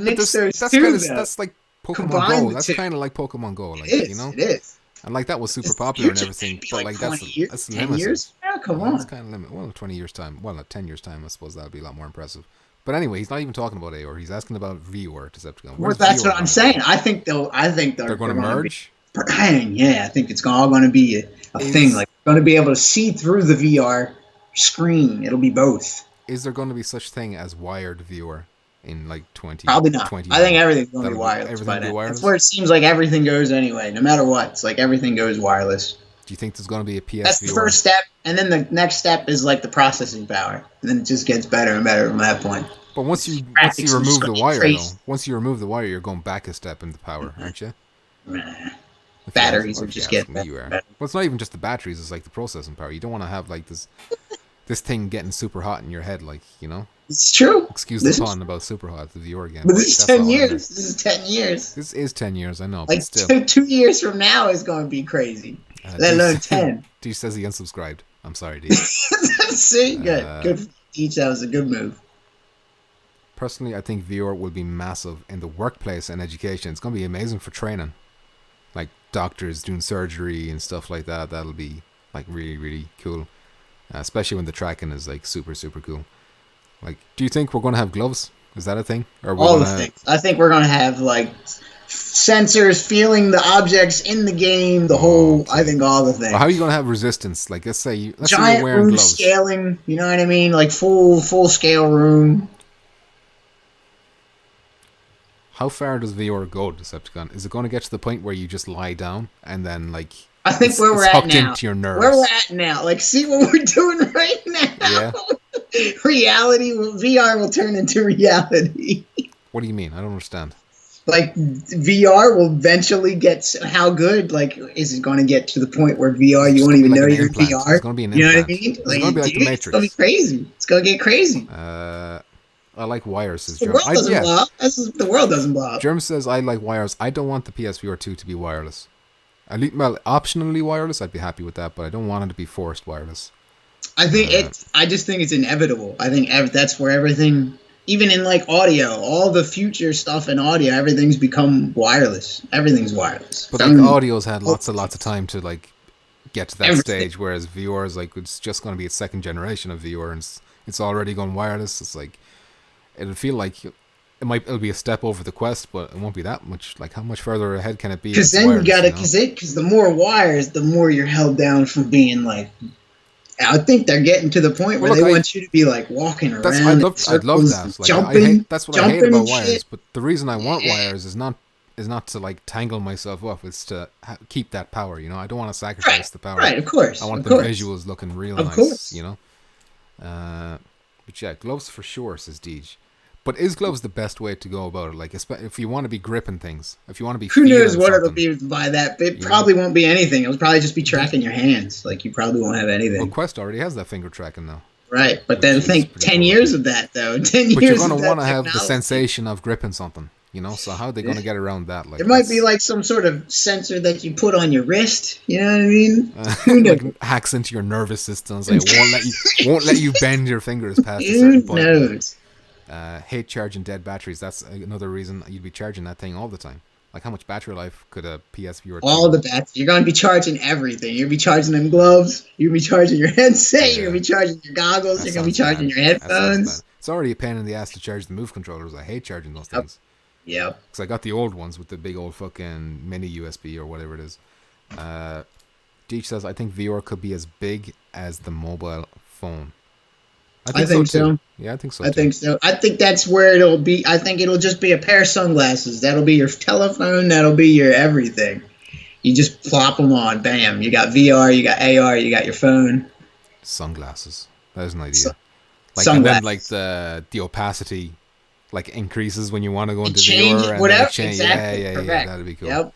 Speaker 1: two.
Speaker 2: That's like Pokemon Go. That's kind of like Pokemon Go, like
Speaker 1: it
Speaker 2: is. And like that was super popular and everything, but like that's
Speaker 1: 10
Speaker 2: limited.
Speaker 1: years? Yeah, come on.
Speaker 2: That's kind of limited. Well, 20 years time. Well, 10 years time, I suppose that'll be a lot more impressive. But anyway, he's not even talking about AR. He's asking about VR Decepticon.
Speaker 1: Well, that's what I'm saying. I think they're
Speaker 2: going to merge.
Speaker 1: Yeah, I think it's all going to be a thing. Like, going to be able to see through the VR screen. It'll be both.
Speaker 2: Is there going to be such thing as wired VR in like 20?
Speaker 1: Probably not. I think everything's going to be wireless. That's where it seems like everything goes anyway. No matter what, it's like everything goes wireless.
Speaker 2: Do you think there's going to be a PSVR?
Speaker 1: That's the first step, and then the next step is like the processing power, and then it just gets better and better from that point.
Speaker 2: But once you remove the wire, though, once you remove the wire, you're going back a step in the power, aren't you?
Speaker 1: Batteries are just getting better.
Speaker 2: Well, it's not even just the batteries; it's like the processing power. You don't want to have like this thing getting super hot in your head, like, you know.
Speaker 1: It's true.
Speaker 2: Excuse the pun about super hot, the VR again.
Speaker 1: But this is 10 years. This is 10 years.
Speaker 2: This is 10 years, I know.
Speaker 1: Like,
Speaker 2: but still.
Speaker 1: 2 years from now is going to be crazy. Let alone 10.
Speaker 2: D says he unsubscribed. I'm sorry, D.
Speaker 1: See? Good. Good for each. That was a good move.
Speaker 2: Personally, I think VR will be massive in the workplace and education. It's going to be amazing for training. Like, doctors doing surgery and stuff like that. That'll be, like, really, really cool. Especially when the tracking is, like, super, super cool. Like, do you think we're going to have gloves? Is that a thing? Or
Speaker 1: all the things. I think we're going to have, like, sensors feeling the objects in the game, I think all the things.
Speaker 2: Well, how are you going to have resistance? Like, let's say you're
Speaker 1: wearing room gloves. Scaling, you know what I mean? Like, full scale room.
Speaker 2: How far does VR go, Decepticon? Is it going to get to the point where you just lie down and then, like,
Speaker 1: I think where we're at now.
Speaker 2: Into your nerves.
Speaker 1: Where we're at now. Like, see what we're doing right now.
Speaker 2: Yeah.
Speaker 1: VR will turn into reality.
Speaker 2: What do you mean? I don't understand.
Speaker 1: Like, VR will eventually get how good? Like, is it going to get to the point where VR you won't even know you're in VR?
Speaker 2: It's going to be an implant.
Speaker 1: You know what I mean?
Speaker 2: It's going to be like the Matrix.
Speaker 1: It's going to be crazy. It's going to get crazy.
Speaker 2: I like wires, says
Speaker 1: The
Speaker 2: Germ.
Speaker 1: world doesn't blow up. The world doesn't blow up.
Speaker 2: Germ says, I like wires. I don't want the PSVR 2 to be wireless. Well, optionally wireless, I'd be happy with that, but I don't want it to be forced wireless.
Speaker 1: I just think it's inevitable. I think that's where everything, even in like audio, all the future stuff in audio, everything's become wireless. Everything's wireless.
Speaker 2: But like audio's had lots of time to like get to that stage, whereas VR is like, it's just going to be its second generation of VR, and it's already gone wireless. It's like, it'll feel like it'll be a step over the Quest, but it won't be that much. Like, how much further ahead can it be?
Speaker 1: Because then you gotta, because the more wires, the more you're held down from being like. I think they're getting to the point where they want you to be like walking around.
Speaker 2: I'd love that. Like,
Speaker 1: jumping,
Speaker 2: that's what I hate about wires. But the reason I want wires is not to like tangle myself up. It's to keep that power. You know, I don't want to sacrifice the power.
Speaker 1: Right, of course.
Speaker 2: I want the visuals looking real nice. Course. You know. But yeah, gloves for sure, says Deej. But is gloves the best way to go about it? Like, if you want to be gripping things, if you want to be
Speaker 1: who knows what it'll be by that? It probably won't be anything. It'll probably just be tracking your hands. Like, you probably won't have anything.
Speaker 2: Well, Quest already has that finger tracking now.
Speaker 1: Right, but then think 10 years of that, though. 10 years.
Speaker 2: But you're going to want to have the sensation of gripping something, you know? So how are they going to get around that? Like,
Speaker 1: it might be like some sort of sensor that you put on your wrist. You know what I mean? Who knows?
Speaker 2: Like, hacks into your nervous system. Like, won't let you bend your fingers past a certain point.
Speaker 1: Who knows?
Speaker 2: Hate charging dead batteries. That's another reason you'd be charging that thing all the time. Like, how much battery life could a PSVR?
Speaker 1: All the batteries. You're going to be charging everything. You're going to be charging them gloves. You're going to be charging your headset. You're going to be charging your goggles. You're going to be charging your headphones.
Speaker 2: It's already a pain in the ass to charge the Move controllers. I hate charging those things.
Speaker 1: Yep.
Speaker 2: Because I got the old ones with the big old fucking mini USB or whatever it is. Deech says, I think VR could be as big as the mobile phone. I think so. Yeah, I think so.
Speaker 1: I think so. I think that's where it'll be. I think it'll just be a pair of sunglasses. That'll be your telephone. That'll be your everything. You just plop them on. Bam. You got VR. You got AR. You got your phone.
Speaker 2: Sunglasses. That is an idea. And then like the opacity like increases when you want to go into VR.
Speaker 1: Whatever.
Speaker 2: Exactly. Yeah. That'd be cool.
Speaker 1: Yep.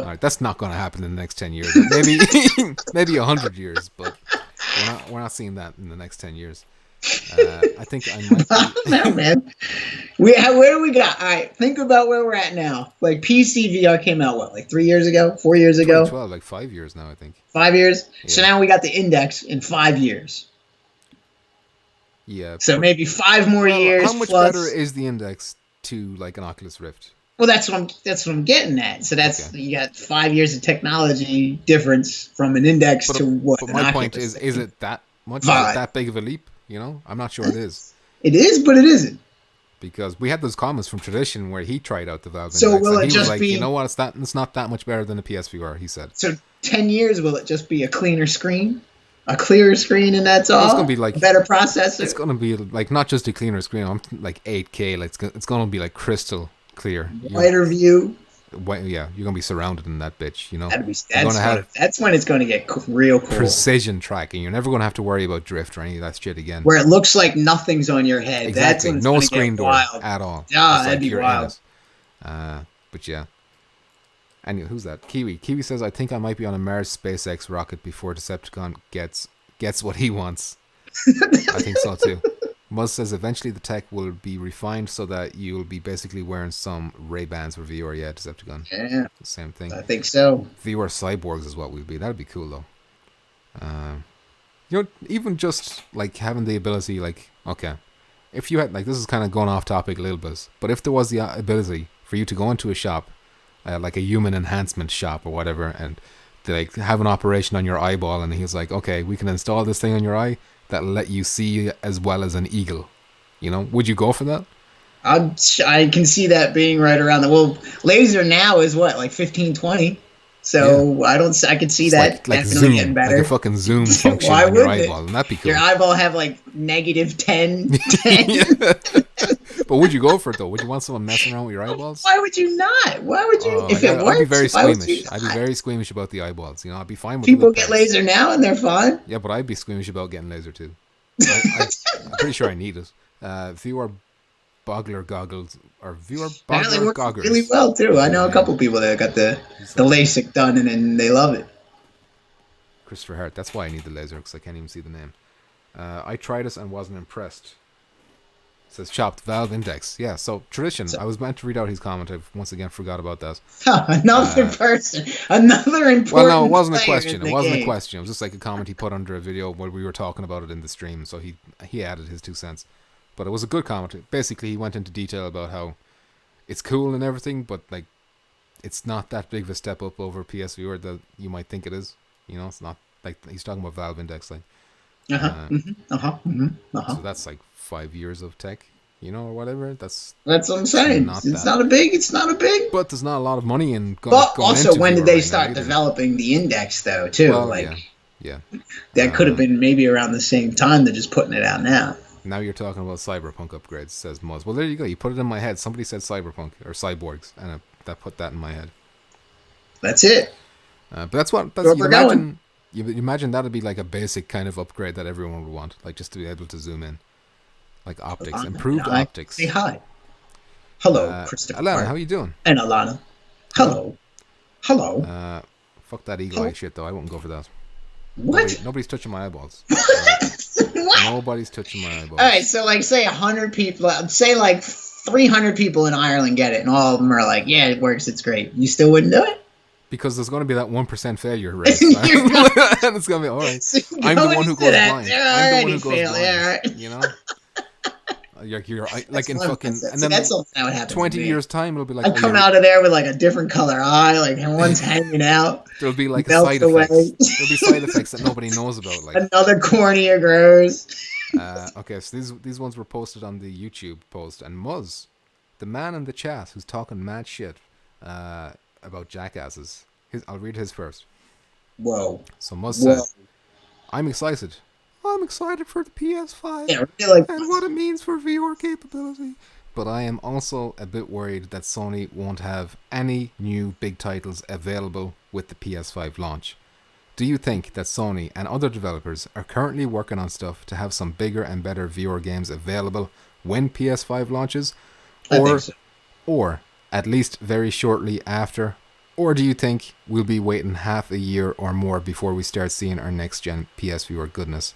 Speaker 2: All right, that's not going to happen in the next 10 years. Maybe 100 years, but we're not seeing that in the next 10 years. I think I might.
Speaker 1: No, man. Where do we got? All right, think about where we're at now. Like PCVR came out what, like 3 years ago, 4 years ago,
Speaker 2: 2012, like 5 years now, I think.
Speaker 1: 5 years.
Speaker 2: Yeah.
Speaker 1: So now we got the Index in 5 years.
Speaker 2: Yeah.
Speaker 1: So maybe 5 more years.
Speaker 2: How much
Speaker 1: plus,
Speaker 2: better is the Index to like an Oculus Rift?
Speaker 1: Well, that's what I'm getting at. So that's
Speaker 2: Okay.
Speaker 1: you got 5 years of technology difference from an Index to what?
Speaker 2: But
Speaker 1: an
Speaker 2: my
Speaker 1: Oculus
Speaker 2: point is it that much? Is
Speaker 1: Five.
Speaker 2: it that big of a leap? You know, I'm not sure it is.
Speaker 1: It is, but it isn't.
Speaker 2: Because we had those comments from Tradition where he tried out the Valve
Speaker 1: So
Speaker 2: Index,
Speaker 1: will
Speaker 2: and
Speaker 1: it
Speaker 2: he
Speaker 1: just
Speaker 2: was like,
Speaker 1: be-
Speaker 2: you know what, it's not that much better than a PSVR, he said.
Speaker 1: So 10 years, will it just be a cleaner screen, a clearer screen, and that's all?
Speaker 2: It's gonna be like
Speaker 1: a better processor.
Speaker 2: It's gonna be like not just a cleaner screen, I'm like 8K, like it's gonna be like crystal clear.
Speaker 1: Wider view.
Speaker 2: Yeah, you're gonna be surrounded in that bitch, you know.
Speaker 1: That's when it's going to get real cool.
Speaker 2: Precision tracking. You're never gonna have to worry about drift or any of that shit again.
Speaker 1: Where it looks like nothing's on your head.
Speaker 2: Exactly.
Speaker 1: That's when it's
Speaker 2: No
Speaker 1: gonna
Speaker 2: screen
Speaker 1: get
Speaker 2: door
Speaker 1: wild.
Speaker 2: at all.
Speaker 1: Yeah,
Speaker 2: It's
Speaker 1: that'd be
Speaker 2: you're in
Speaker 1: wild.
Speaker 2: it. But yeah. Anyway, who's that? Kiwi. Kiwi says, I think I might be on a Mars SpaceX rocket before Decepticon gets what he wants. I think so too. Muzz says eventually the tech will be refined so that you'll be basically wearing some Ray-Bans for VR. Yeah, Decepticon.
Speaker 1: Yeah.
Speaker 2: Same thing.
Speaker 1: I think so.
Speaker 2: VR cyborgs is what we'll be. That'd be cool though. You know, even just like having the ability, like, okay, if you had, like, this is kind of going off topic a little bit, but if there was the ability for you to go into a shop, like a human enhancement shop or whatever, and to like have an operation on your eyeball, and he's like, okay, we can install this thing on your eye that'll let you see as well as an eagle. You know, would you go for that?
Speaker 1: I can see that being right around the. Well, laser now is what, like 15-20. So yeah. I could see
Speaker 2: it's
Speaker 1: that
Speaker 2: like
Speaker 1: definitely
Speaker 2: zoom,
Speaker 1: getting better.
Speaker 2: Like a fucking zoom function
Speaker 1: Why
Speaker 2: on your
Speaker 1: wouldn't
Speaker 2: eyeball, and that'd be cool.
Speaker 1: Your eyeball have like negative 10.
Speaker 2: But would you go for it though? Would you want someone messing around with your eyeballs?
Speaker 1: Why would you not? Why would you? If it works,
Speaker 2: I'd be very
Speaker 1: why would
Speaker 2: squeamish.
Speaker 1: you
Speaker 2: I'd be very squeamish about the eyeballs. You know, I'd be fine with
Speaker 1: people get laser now and they're fine.
Speaker 2: Yeah, but I'd be squeamish about getting laser too. I'm pretty sure I need it. VR boggler goggles or VR boggler goggles
Speaker 1: really well too. I know a couple people that got the LASIK done and they love it.
Speaker 2: Christopher Hart. That's why I need the laser because I can't even see the name. I tried this and wasn't impressed. It says chopped Valve Index. Yeah, so Tradition. I was meant to read out his comment. I once again forgot about that.
Speaker 1: Another person. Another important.
Speaker 2: Well, no, it wasn't a question.
Speaker 1: It wasn't
Speaker 2: a question. It was just like a comment he put under a video where we were talking about it in the stream. So he added his 2 cents. But it was a good comment. Basically, he went into detail about how it's cool and everything, but like it's not that big of a step up over PSVR that you might think it is. You know, it's not like he's talking about Valve Index, like. So that's like 5 years of tech, you know, or whatever. That's
Speaker 1: what I'm saying. It's not a big.
Speaker 2: But there's not a lot of money in.
Speaker 1: But also, when did they start developing the Index, though? Too
Speaker 2: yeah.
Speaker 1: That could have been maybe around the same time. They're just putting it out now.
Speaker 2: Now you're talking about cyberpunk upgrades, says Muzz. Well, there you go. You put it in my head. Somebody said cyberpunk or cyborgs, and that put that in my head.
Speaker 1: That's it.
Speaker 2: But that's what. You imagine that'd be like a basic kind of upgrade that everyone would want, like just to be able to zoom in, like optics, improved optics.
Speaker 1: Say hi. Hello, Christopher.
Speaker 2: Alana, how you doing?
Speaker 1: And Alana. Hello.
Speaker 2: Fuck that eagle eye shit though. I wouldn't go for that.
Speaker 1: What?
Speaker 2: Nobody's touching my eyeballs.
Speaker 1: What?
Speaker 2: Nobody's touching my eyeballs.
Speaker 1: All right, so like say 100 people, say like 300 people in Ireland get it, and all of them are like, "Yeah, it works. It's great." You still wouldn't do it?
Speaker 2: Because there's going to be that 1% failure rate. And it's going to be, all right,
Speaker 1: so
Speaker 2: I'm the one who goes blind.
Speaker 1: I'm the one who goes blind. Yeah, right.
Speaker 2: You know? You're like in fucking...
Speaker 1: And then that's something that would happen
Speaker 2: 20 years' time, it'll be like...
Speaker 1: I'd come out of there with like a different color eye, like one's hanging out.
Speaker 2: There'll be like a side effects. There'll be side effects that nobody knows about. Like
Speaker 1: another cornea grows.
Speaker 2: Okay, so these ones were posted on the YouTube post. And Muzz, the man in the chat who's talking mad shit... about jackasses. I'll read his first.
Speaker 1: Whoa.
Speaker 2: So Muzz said, I'm excited. I'm excited for the PS5 and what it means for VR capability. But I am also a bit worried that Sony won't have any new big titles available with the PS5 launch. Do you think that Sony and other developers are currently working on stuff to have some bigger and better VR games available when PS5 launches?
Speaker 1: I think so.
Speaker 2: Or at least very shortly after? Or do you think we'll be waiting half a year or more before we start seeing our next-gen PSVR goodness?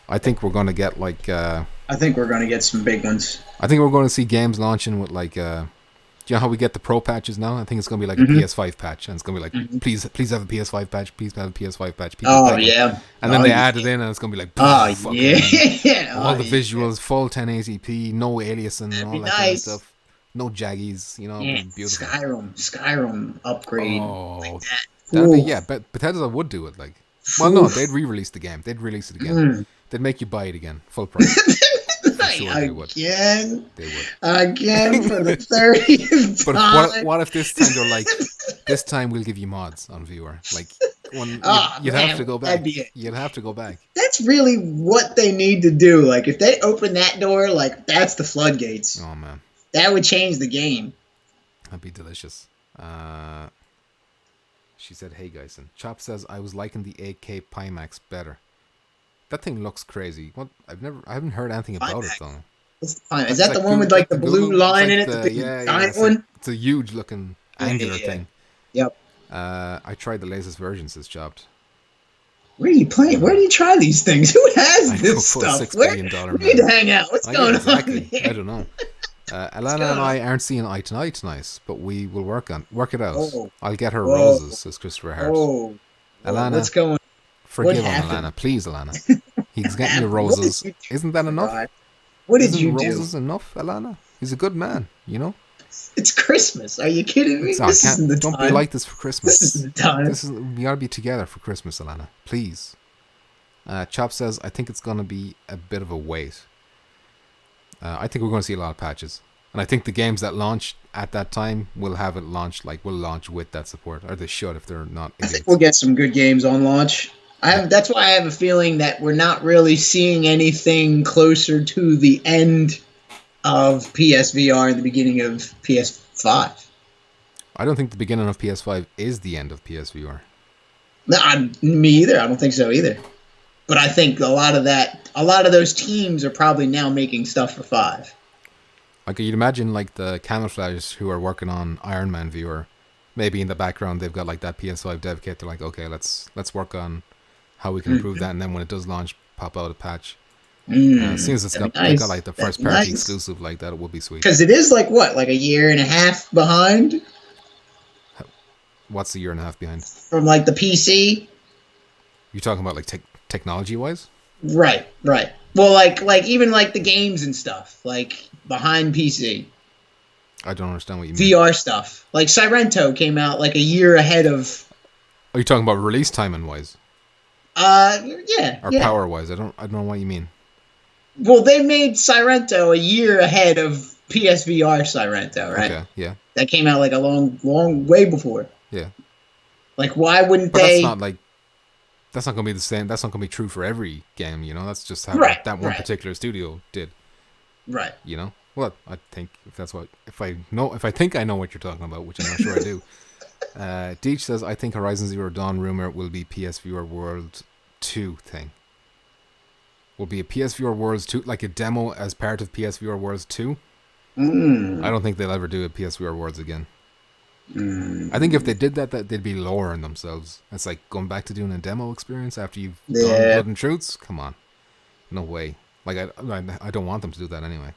Speaker 2: I think we're going to get like.
Speaker 1: I think we're going to get some big ones.
Speaker 2: I think we're going to see games launching with like. Do you know how we get the pro patches now? I think it's going to be like a PS5 patch, and it's going to be like, please have a PS5 patch, please have a PS5 patch.
Speaker 1: Oh yeah,
Speaker 2: and then they add it in, and it's going to be like,
Speaker 1: yeah,
Speaker 2: all the visuals, full 1080p, no aliasing, all that kind of stuff, no jaggies, you know, beautiful.
Speaker 1: Skyrim upgrade.
Speaker 2: Oh,
Speaker 1: like that.
Speaker 2: That'd be, yeah, but Bethesda would do it. Like, well, no, they'd re-release the game. They'd release it again. They'd make you buy it again, full price. Sure they would. They would.
Speaker 1: Again for the 30th time.
Speaker 2: But what if this time they're like, this time we'll give you mods on viewer? Like, you'd have to go back. You'd have to go back.
Speaker 1: That's really what they need to do. Like, if they open that door, like, that's the floodgates.
Speaker 2: Oh, man.
Speaker 1: That would change the game.
Speaker 2: That'd be delicious. She said, hey, Geisen. Chop says, I was liking the 8K Pimax better. That thing looks crazy. What? I haven't heard anything about it though.
Speaker 1: Is that the one with like the blue line in it? The giant one?
Speaker 2: It's a huge looking angular thing.
Speaker 1: Yep.
Speaker 2: I tried the latest version, says Chopped.
Speaker 1: Where are you playing? Where do you try these things? Who has this stuff? Where do you need to hang out? What's going on here?
Speaker 2: I don't know. Alana and I aren't seeing eye to eye tonight, but we will work it out. I'll get her roses, says Christopher Hart. Alana,
Speaker 1: what's going?
Speaker 2: Forgive him, Alana. Please, Alana. He's getting you roses. Isn't that enough?
Speaker 1: God. What did you do?
Speaker 2: Roses enough, Alana? He's a good man, you know?
Speaker 1: It's Christmas. Are you kidding me?
Speaker 2: Don't be like this for Christmas.
Speaker 1: This is the time.
Speaker 2: We gotta be together for Christmas, Alana. Please. Chop says, I think it's gonna be a bit of a wait. I think we're gonna see a lot of patches. And I think the games that launch at that time will have it launched, will launch with that support. Or they should if they're not idiots.
Speaker 1: I think we'll get some good games on launch. That's why I have a feeling that we're not really seeing anything closer to the end of PSVR and the beginning of PS5.
Speaker 2: I don't think the beginning of PS5 is the end of PSVR.
Speaker 1: No, me either. I don't think so either. But I think a lot of those teams are probably now making stuff for 5.
Speaker 2: Like, you'd imagine like the Camouflage who are working on Iron Man Viewer, maybe in the background they've got like that PS5 dev kit. They're like, okay, let's work on how we can improve that, and then when it does launch, pop out a patch. As soon as it's got like the first party exclusive like that, it would be sweet.
Speaker 1: Because it is like a year and a half behind.
Speaker 2: What's a year and a half behind?
Speaker 1: From like the PC.
Speaker 2: You're talking about like technology wise?
Speaker 1: Right. Well, like even like the games and stuff, like behind PC.
Speaker 2: I don't understand what you mean.
Speaker 1: VR stuff, like Sirento came out like a year ahead of.
Speaker 2: Are you talking about release timing wise?
Speaker 1: Yeah.
Speaker 2: Or power wise? I don't know what you mean.
Speaker 1: Well, they made Sirento a year ahead of PSVR Sirento, right?
Speaker 2: Okay, yeah.
Speaker 1: That came out like a long way before.
Speaker 2: Yeah.
Speaker 1: Like, why wouldn't
Speaker 2: they? That's not going to be the same. That's not going to be true for every game, you know? That's just how that one particular studio did.
Speaker 1: Right.
Speaker 2: You know? Well, I think if I think I know what you're talking about, which I'm not sure I do. Deech says, I think Horizon Zero Dawn rumor will be PSVR World 2 thing. Will be a PSVR Worlds 2, like a demo as part of PSVR Worlds 2. I don't think they'll ever do a PSVR Worlds again. I think if they did that, they'd be lowering themselves. It's like going back to doing a demo experience after you've done Blood and Truths. Come on, no way. Like I don't want them to do that anyway.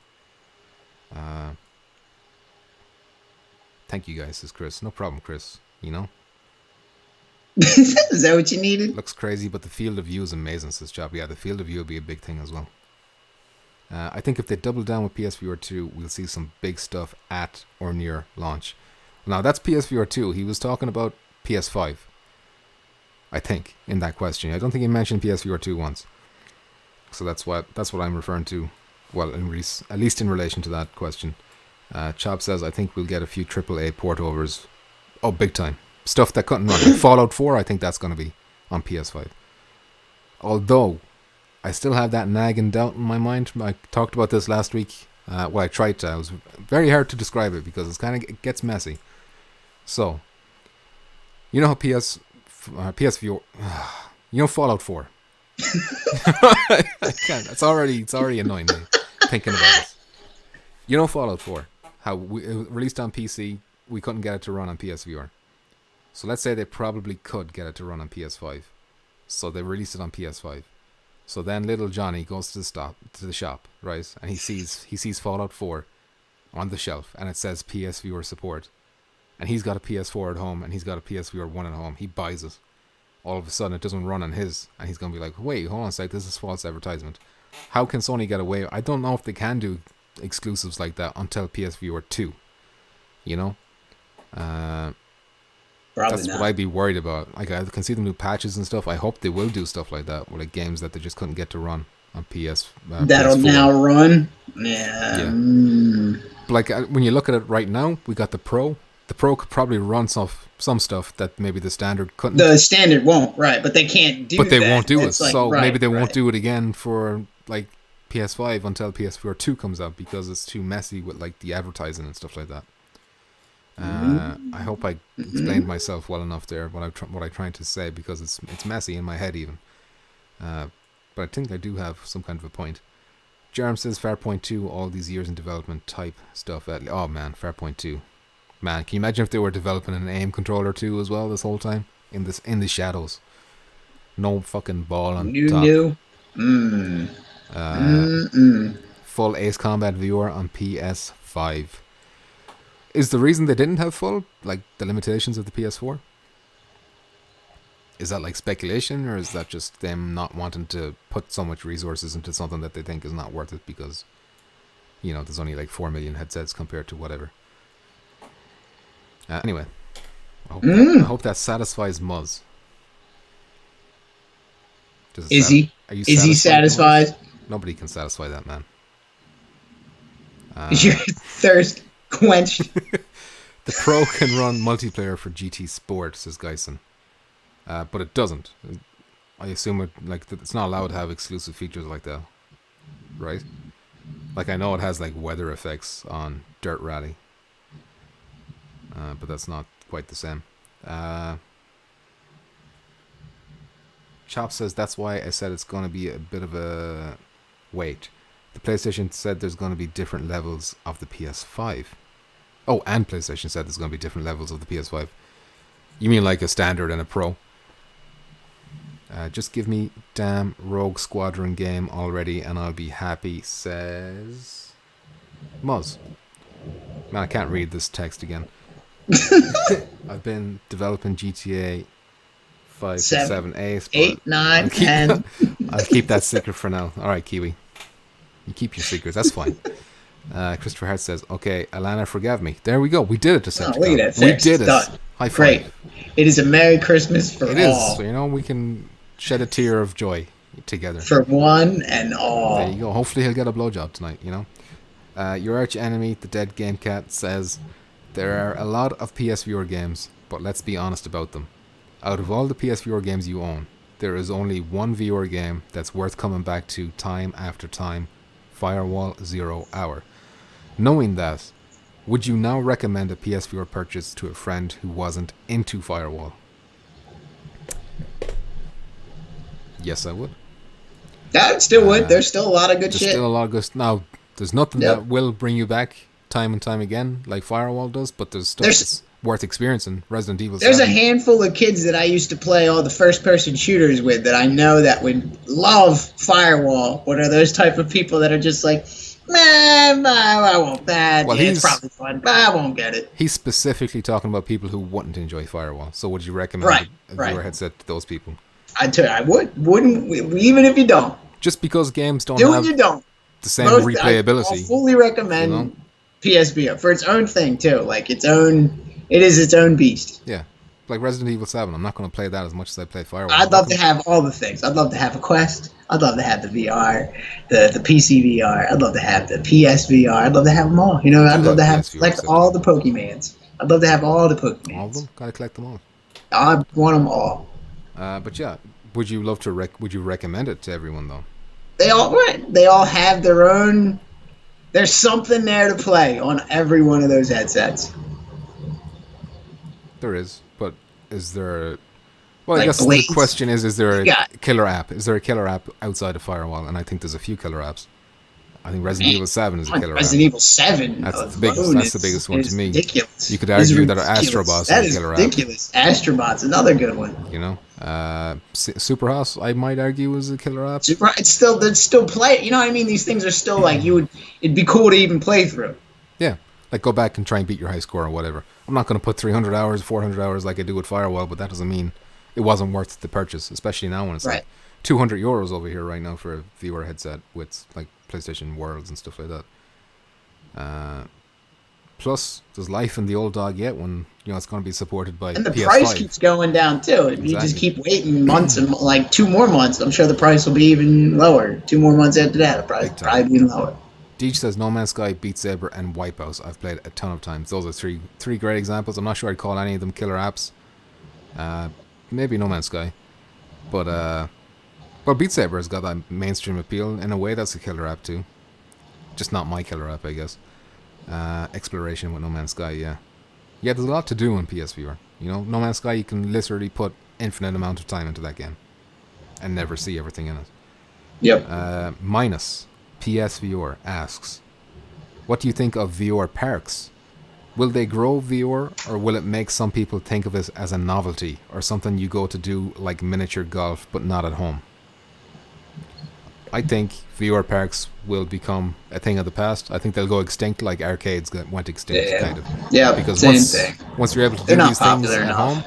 Speaker 2: Thank you guys, says Chris. No problem, Chris. You know.
Speaker 1: Is that what you needed?
Speaker 2: Looks crazy, but the field of view is amazing, says Chop. Yeah, the field of view will be a big thing as well. I think if they double down with PSVR 2, we'll see some big stuff at or near launch. Now, that's PSVR 2. He was talking about PS5, I think, in that question. I don't think he mentioned PSVR 2 once. So that's what I'm referring to, well, at least in relation to that question. Chop says, I think we'll get a few AAA port overs. Oh, big time. Stuff that couldn't run. Like Fallout 4, I think that's going to be on PS5. Although, I still have that nagging doubt in my mind. I talked about this last week. I tried to. It was very hard to describe it because it gets messy. So, you know how PSVR, you know Fallout 4. I can't. It's already annoying me thinking about this. You know Fallout 4, how it released on PC, we couldn't get it to run on PSVR. So let's say they probably could get it to run on PS5. So they released it on PS5. So then little Johnny goes to the shop, right? And he sees Fallout 4 on the shelf, and it says PSVR support. And he's got a PS4 at home, and he's got a PSVR 1 at home. He buys it. All of a sudden, it doesn't run on his, and he's going to be like, wait, hold on a sec, this is false advertisement. How can Sony get away? I don't know if they can do exclusives like that until PSVR 2. You know? That's
Speaker 1: not.
Speaker 2: what I'd be worried about. Like, I can see them do patches and stuff. I hope they will do stuff like that, with like games that they just couldn't get to run on
Speaker 1: That'll
Speaker 2: PS4.
Speaker 1: now run? Yeah.
Speaker 2: But like, when you look at it right now, we got the Pro. The Pro could probably run some stuff that maybe the standard couldn't.
Speaker 1: The standard won't, right? But they can't do.
Speaker 2: But they
Speaker 1: that.
Speaker 2: won't do
Speaker 1: It's
Speaker 2: it.
Speaker 1: like,
Speaker 2: So
Speaker 1: right,
Speaker 2: maybe they won't
Speaker 1: right.
Speaker 2: do it again for like PS5 until PS4 2 comes out, because it's too messy with like the advertising and stuff like that. I hope I explained myself well enough there. What I'm trying to say, because it's messy in my head even. But I think I do have some kind of a point. Jerem says Farpoint 2, all these years in development type stuff. Oh man, Farpoint 2. Man, can you imagine if they were developing an aim controller too as well this whole time? In the shadows. No fucking ball on top. Full Ace Combat VR on PS5. Is the reason they didn't have full, like, the limitations of the PS4? Is that like speculation, or is that just them not wanting to put so much resources into something that they think is not worth it because, you know, there's only like 4 million headsets compared to whatever. Anyway, I hope that satisfies Muzz.
Speaker 1: Is he satisfied?
Speaker 2: Nobody can satisfy that man.
Speaker 1: Your thirst quenched.
Speaker 2: The Pro can run multiplayer for GT Sport, says Geisen. But it doesn't. I assume it's not allowed to have exclusive features like that, right? Like, I know it has like weather effects on Dirt Rally, but that's not quite the same. Chop says that's why I said it's going to be a bit of a wait. The PlayStation said there's going to be different levels of the PS5. Oh, and PlayStation said there's going to be different levels of the PS5. You mean like a standard and a Pro? Just give me damn Rogue Squadron game already and I'll be happy, says Muzz. Man, I can't read this text again. I've been developing GTA 5, 6, 7, 8,
Speaker 1: 9, 10.
Speaker 2: I'll keep that secret for now. Alright, Kiwi. You keep your secrets, that's fine. Christopher Hart says, okay, Alana, forgive me. There we go. We did it, Decepticon.
Speaker 1: Oh, look at that.
Speaker 2: We did it.
Speaker 1: Done.
Speaker 2: High five.
Speaker 1: Great. It is a Merry Christmas for all.
Speaker 2: It is. So, you know, we can shed a tear of joy together.
Speaker 1: For one and all.
Speaker 2: There you go. Hopefully he'll get a blowjob tonight, you know. Your arch enemy, the Dead Game Cat, says, there are a lot of PSVR games, but let's be honest about them. Out of all the PSVR games you own, there is only one VR game that's worth coming back to time after time, Firewall 0 Hour. Knowing that, would you now recommend a PSVR purchase to a friend who wasn't into Firewall? Yes, I would.
Speaker 1: I still would. There's still a lot of good
Speaker 2: There's
Speaker 1: shit.
Speaker 2: still a lot of good. Now, there's nothing that will bring you back time and time again like Firewall does, but there's stuff that's worth experiencing. Resident Evil 7.
Speaker 1: There's a handful of kids that I used to play all the first-person shooters with that I know that would love Firewall. What are those type of people that are just like, man, I won't that. Well, it's probably fun, but I won't get it.
Speaker 2: He's specifically talking about people who wouldn't enjoy Firewall. So would you recommend a VR headset to those people?
Speaker 1: I wouldn't, even if you don't.
Speaker 2: Just because games don't have the same replayability.
Speaker 1: I'll fully recommend PSVR for its own thing too. Like it is its own beast.
Speaker 2: Yeah. Like Resident Evil 7. I'm not going to play that as much as I play Firewall.
Speaker 1: I'd love to have all the things. I'd love to have a Quest. I'd love to have the VR, the PC VR. I'd love to have the PSVR. I'd love to have them all. You know, I'd love to have collect all the Pokemans. I'd love to have all the Pokemans.
Speaker 2: All of them? Gotta collect them all.
Speaker 1: I want them all.
Speaker 2: But yeah, would you love to? Would you recommend it to everyone though?
Speaker 1: They all have their own. There's something there to play on every one of those headsets.
Speaker 2: There is, but is there? Well, like I guess the question is there a killer app? Is there a killer app outside of Firewall? And I think there's a few killer apps. I think Resident Evil 7 is a killer app.
Speaker 1: Resident Evil 7.
Speaker 2: That's the biggest one to me.
Speaker 1: Ridiculous.
Speaker 2: You could argue that Astrobot is a killer app.
Speaker 1: That is ridiculous. Astrobot's another good one.
Speaker 2: You know, Superhouse, I might argue, is a killer app.
Speaker 1: It's still play. You know what I mean? These things are still like it'd be cool to even play through.
Speaker 2: Yeah, like go back and try and beat your high score or whatever. I'm not going to put 300 hours, 400 hours like I do with Firewall, but that doesn't mean it wasn't worth the purchase, especially now when it's like €200 over here right now for a VR headset with like PlayStation Worlds and stuff like that. Plus, there's life in the old dog yet when it's going to be supported by
Speaker 1: and the
Speaker 2: PS5.
Speaker 1: Price keeps going down too. If you just keep waiting months and like 2 more months, I'm sure the price will be even lower. 2 more months after that, the price will probably be even lower.
Speaker 2: Deej says No Man's Sky, Beat Saber, and Wipeout. I've played a ton of times. Those are three great examples. I'm not sure I'd call any of them killer apps. Maybe No Man's Sky, but Beat Saber has got that mainstream appeal. In a way, that's a killer app too. Just not my killer app, I guess. Exploration with No Man's Sky, yeah, there's a lot to do in PSVR. No Man's Sky, you can literally put infinite amount of time into that game and never see everything in it.
Speaker 1: Yep.
Speaker 2: Minus PSVR asks, what do you think of VR parks? Will they grow VR, or will it make some people think of it as a novelty or something you go to do like miniature golf but not at home? I think VR parks will become a thing of the past. I think they'll go extinct like arcades went extinct, kind of.
Speaker 1: Yeah,
Speaker 2: because
Speaker 1: same
Speaker 2: once you're able to do these things at home,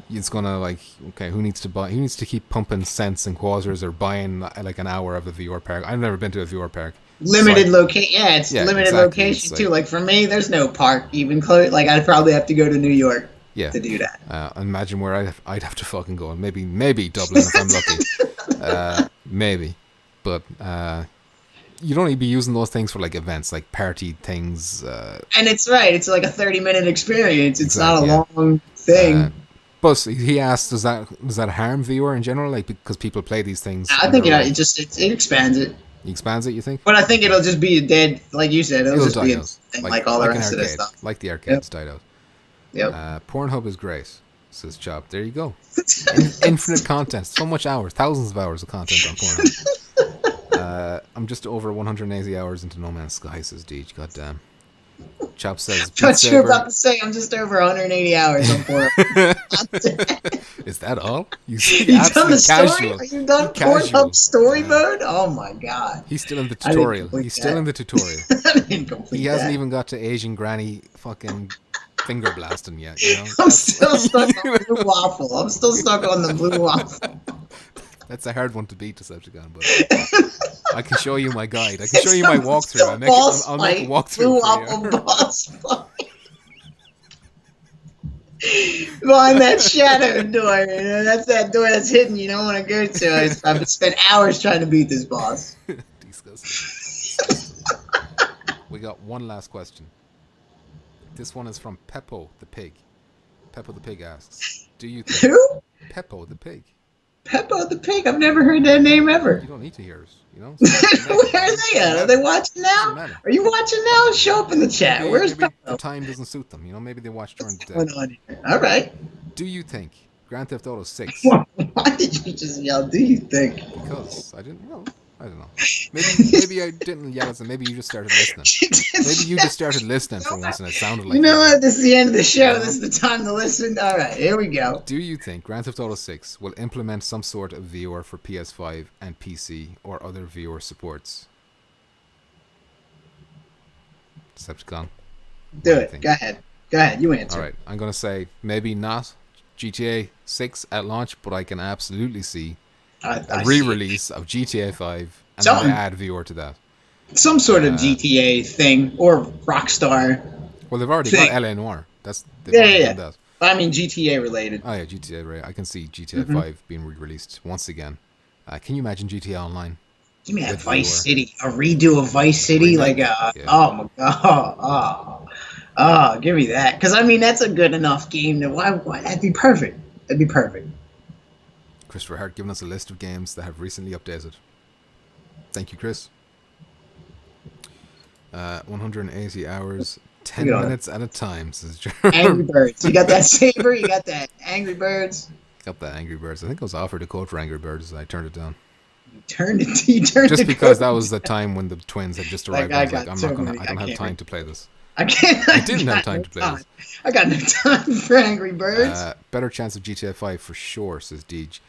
Speaker 2: it's gonna okay, who needs to keep pumping cents and quarters or buying like an hour of a VR park? I've never been to a VR park.
Speaker 1: Limited location, limited location too. Like for me, there's no park even close. Like I'd probably have to go to New York to do that.
Speaker 2: Imagine where I'd have to fucking go. Maybe Dublin if I'm lucky. Maybe, but you'd only be using those things for like events, like party things.
Speaker 1: And it's like a 30-minute experience. It's not a long thing.
Speaker 2: But he asked, does that harm VR in general? Like because people play these things.
Speaker 1: I think it expands it.
Speaker 2: He expands it, you think?
Speaker 1: But I think it'll just be a dead, like you said. It'll just be a thing like all the rest of this stuff.
Speaker 2: Like the arcades died out.
Speaker 1: Yep.
Speaker 2: Pornhub is great, says Chop. There you go. Infinite content. So much hours. Thousands of hours of content on Pornhub. I'm just over 180 hours into No Man's Sky, says Deej. God damn. Chop says...
Speaker 1: I'm not sure about to say I'm just over 180 hours on Pornhub.
Speaker 2: Is that all?
Speaker 1: You've done the story? Are you done Pornhub story mode? Oh my god.
Speaker 2: He's still in the tutorial. He hasn't even got to Asian granny fucking finger blasting yet.
Speaker 1: I'm still stuck on the blue waffle. I'm still stuck on the blue waffle.
Speaker 2: That's a hard one to beat, Decepticon, but I can show you my guide. I can show you my walkthrough. I'll make a walkthrough
Speaker 1: blue waffle boss fight. Behind that shadow door, that's that door that's hidden. You don't want to go to. I've spent hours trying to beat this boss.
Speaker 2: Disgusting. We got one last question. This one is from Peppo the Pig. Peppo the Pig asks, "Do you think
Speaker 1: who?
Speaker 2: Peppo the Pig.
Speaker 1: Peppo the Pig. I've never heard that name ever.
Speaker 2: You don't need to hear us.
Speaker 1: Where are they at? Are they watching now? Are you watching now? Show up in the chat.
Speaker 2: Maybe,
Speaker 1: Where's
Speaker 2: maybe
Speaker 1: Peppo?
Speaker 2: the time doesn't suit them. Maybe they watch during the day.
Speaker 1: What's going on here? All right.
Speaker 2: Do you think Grand Theft Auto 6?
Speaker 1: Why did you just yell? Do you think?
Speaker 2: Because I didn't know. I don't know. Maybe I didn't yell at them. Maybe you just started listening. Maybe you just started listening for once and it sounded like...
Speaker 1: You know what? This is the end of the show. This is the time to listen. All right, here we go.
Speaker 2: Do you think Grand Theft Auto 6 will implement some sort of VR for PS5 and PC or other VR supports? Decepticon?
Speaker 1: Do it. Go ahead. You answer.
Speaker 2: Alright, I'm going to say maybe not GTA 6 at launch, but I can absolutely see a re-release of GTA 5 and then add VR to that.
Speaker 1: Some sort of GTA thing or Rockstar.
Speaker 2: Well, they've already got LA Noire. They've done that.
Speaker 1: I mean GTA related.
Speaker 2: Oh yeah, GTA related. I can see GTA 5 being re-released once again. Can you imagine GTA Online?
Speaker 1: Give me that Vice City. A redo of Vice City? Oh my god. Oh, give me that. Because I mean, that's a good enough game. Why? That'd be perfect. That'd be perfect.
Speaker 2: Christopher Hart giving us a list of games that have recently updated. Thank you, Chris. 180 hours, 10 minutes at a time, says Jeremy.
Speaker 1: Angry Birds. You got that Saber? You got that Angry Birds?
Speaker 2: Got that Angry Birds. I think I was offered a code for Angry Birds. I turned it down.
Speaker 1: You turned it. Just
Speaker 2: because that was the time when the twins had just arrived. I was like, I don't have time to play this.
Speaker 1: I can't.
Speaker 2: I didn't have time to play this.
Speaker 1: I got no time for Angry Birds.
Speaker 2: Better chance of GTA 5 for sure, says Deej.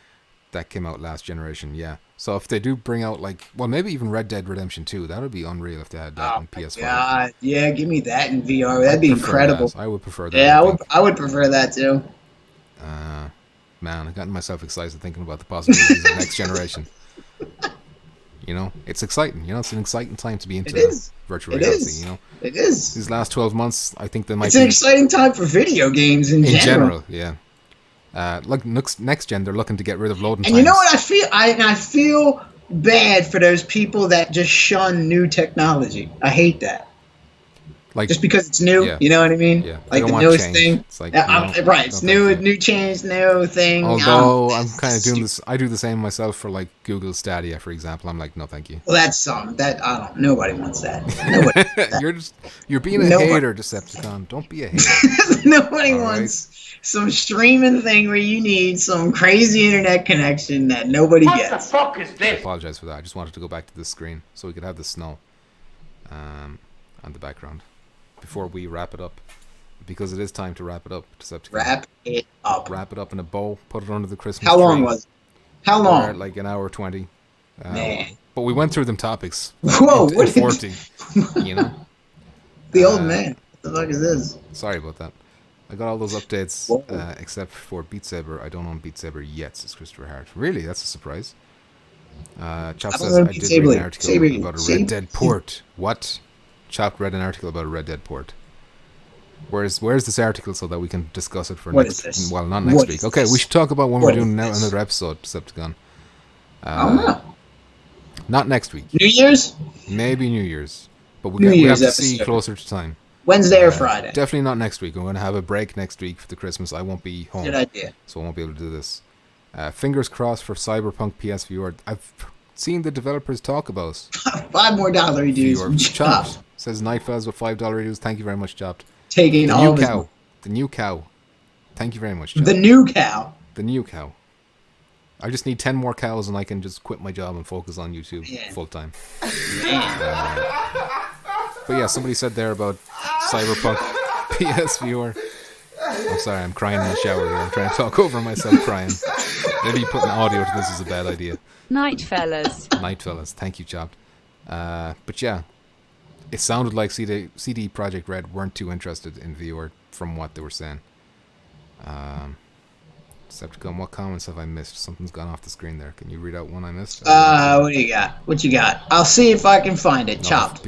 Speaker 2: That came out last generation, yeah. So if they do bring out maybe even Red Dead Redemption 2, that would be unreal if they had that on PS5.
Speaker 1: God. Yeah, give me that in VR. That'd be incredible.
Speaker 2: I would prefer that.
Speaker 1: Yeah, I would prefer that too.
Speaker 2: Man, I've gotten myself excited thinking about the possibilities of next generation. You know, it's exciting. You know, it's an exciting time to be into virtual reality. You know,
Speaker 1: it is.
Speaker 2: These last 12 months, I think they might.
Speaker 1: It's an exciting time for video games in general.
Speaker 2: Yeah. Next gen, they're looking to get rid of loading times.
Speaker 1: And you know what I feel? I feel bad for those people that just shun new technology. I hate that. Just because it's new, you know what I mean?
Speaker 2: Yeah.
Speaker 1: Like the newest thing. It's like, right, it's new change, new thing.
Speaker 2: Although I'm kind of doing this, I do the same myself for like Google Stadia, for example. I'm like, no, thank you.
Speaker 1: Well, that's nobody wants that. Nobody.
Speaker 2: You're being a hater, Decepticon. Don't be a hater.
Speaker 1: Nobody wants some streaming thing where you need some crazy internet connection that nobody gets.
Speaker 4: What the fuck is this?
Speaker 2: I apologize for that. I just wanted to go back to this screen so we could have the snow on the background before we wrap it up, because it is time to wrap it up. Decepticon.
Speaker 1: Wrap it up.
Speaker 2: Wrap it up in a bow. Put it under the Christmas
Speaker 1: tree.
Speaker 2: How
Speaker 1: long was it? How long?
Speaker 2: Like an hour 20.
Speaker 1: Man.
Speaker 2: But we went through them topics.
Speaker 1: Whoa!
Speaker 2: What 40? You know.
Speaker 1: The old man. What the fuck is this?
Speaker 2: Sorry about that. I got all those updates except for Beat Saber. I don't own Beat Saber yet, says Christopher Hart. Really? That's a surprise. Chop says I did read an article about a Red Dead port. What? Chop read an article about a Red Dead port. Where's this article so that we can discuss it for next? Well, not next week. Okay, we should talk about when we're doing another episode, Decepticon.
Speaker 1: I don't know.
Speaker 2: Not next week.
Speaker 1: New Year's?
Speaker 2: Maybe New Year's. But we have to see closer to time.
Speaker 1: Wednesday or Friday?
Speaker 2: Definitely not next week. We're going to have a break next week for the Christmas. I won't be home.
Speaker 1: Good idea.
Speaker 2: So I won't be able to do this. Fingers crossed for Cyberpunk PSVR. I've seen the developers talk about
Speaker 1: $5 more dues.
Speaker 2: Chopped. Says Nightfalls with $5 dues. Thank you very much, Chopped.
Speaker 1: Taking
Speaker 2: the
Speaker 1: all
Speaker 2: new cow. The new cow. Thank you very much, Chopped.
Speaker 1: The new cow.
Speaker 2: The new cow. I just need 10 more cows and I can just quit my job and focus on YouTube full time. But yeah, somebody said there about Cyberpunk PSVR. I'm sorry, I'm crying in the shower here. I'm trying to talk over myself crying. Maybe putting audio to this is a bad idea.
Speaker 3: Night fellas.
Speaker 2: Night fellas. Thank you, Chopped. But yeah, it sounded like CD Projekt Red weren't too interested in VR from what they were saying. Decepticon, what comments have I missed? Something's gone off the screen there. Can you read out one I missed?
Speaker 1: What do you got? What you got? I'll see if I can find it. Chopped.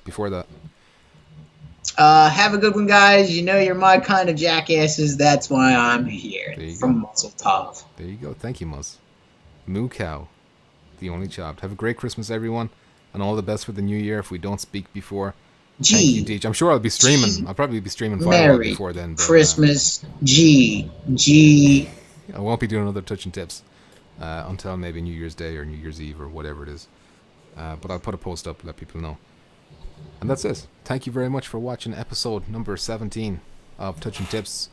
Speaker 2: Before that.
Speaker 1: Have a good one, guys. You know you're my kind of jackasses. That's why I'm here. From Muzzle Top.
Speaker 2: There you go. Thank you, Muzz. Moo Cow. The only Chopped. Have a great Christmas, everyone. And all the best for the new year if we don't speak before. Thank you, Deej. I'm sure I'll be streaming. I'll probably be streaming Firewall before then. But,
Speaker 1: Christmas.
Speaker 2: I won't be doing another Touch and Tips until maybe New Year's Day or New Year's Eve or whatever it is. But I'll put a post up to let people know. And that's it. Thank you very much for watching episode number 17 of Touch and Tips.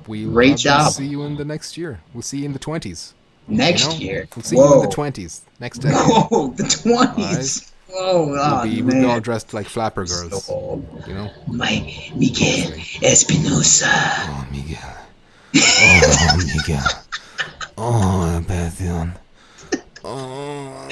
Speaker 1: Great job.
Speaker 2: See you in the next year. We'll see you in the 20s.
Speaker 1: Next year?
Speaker 2: We'll see you in the 20s. Next decade.
Speaker 1: Whoa, the 20s. Right? Whoa,
Speaker 2: we'll be all dressed like flapper girls. You know?
Speaker 1: Miguel Espinosa.
Speaker 2: Oh, Miguel. Oh, Miguel. Oh, Patreon. Oh,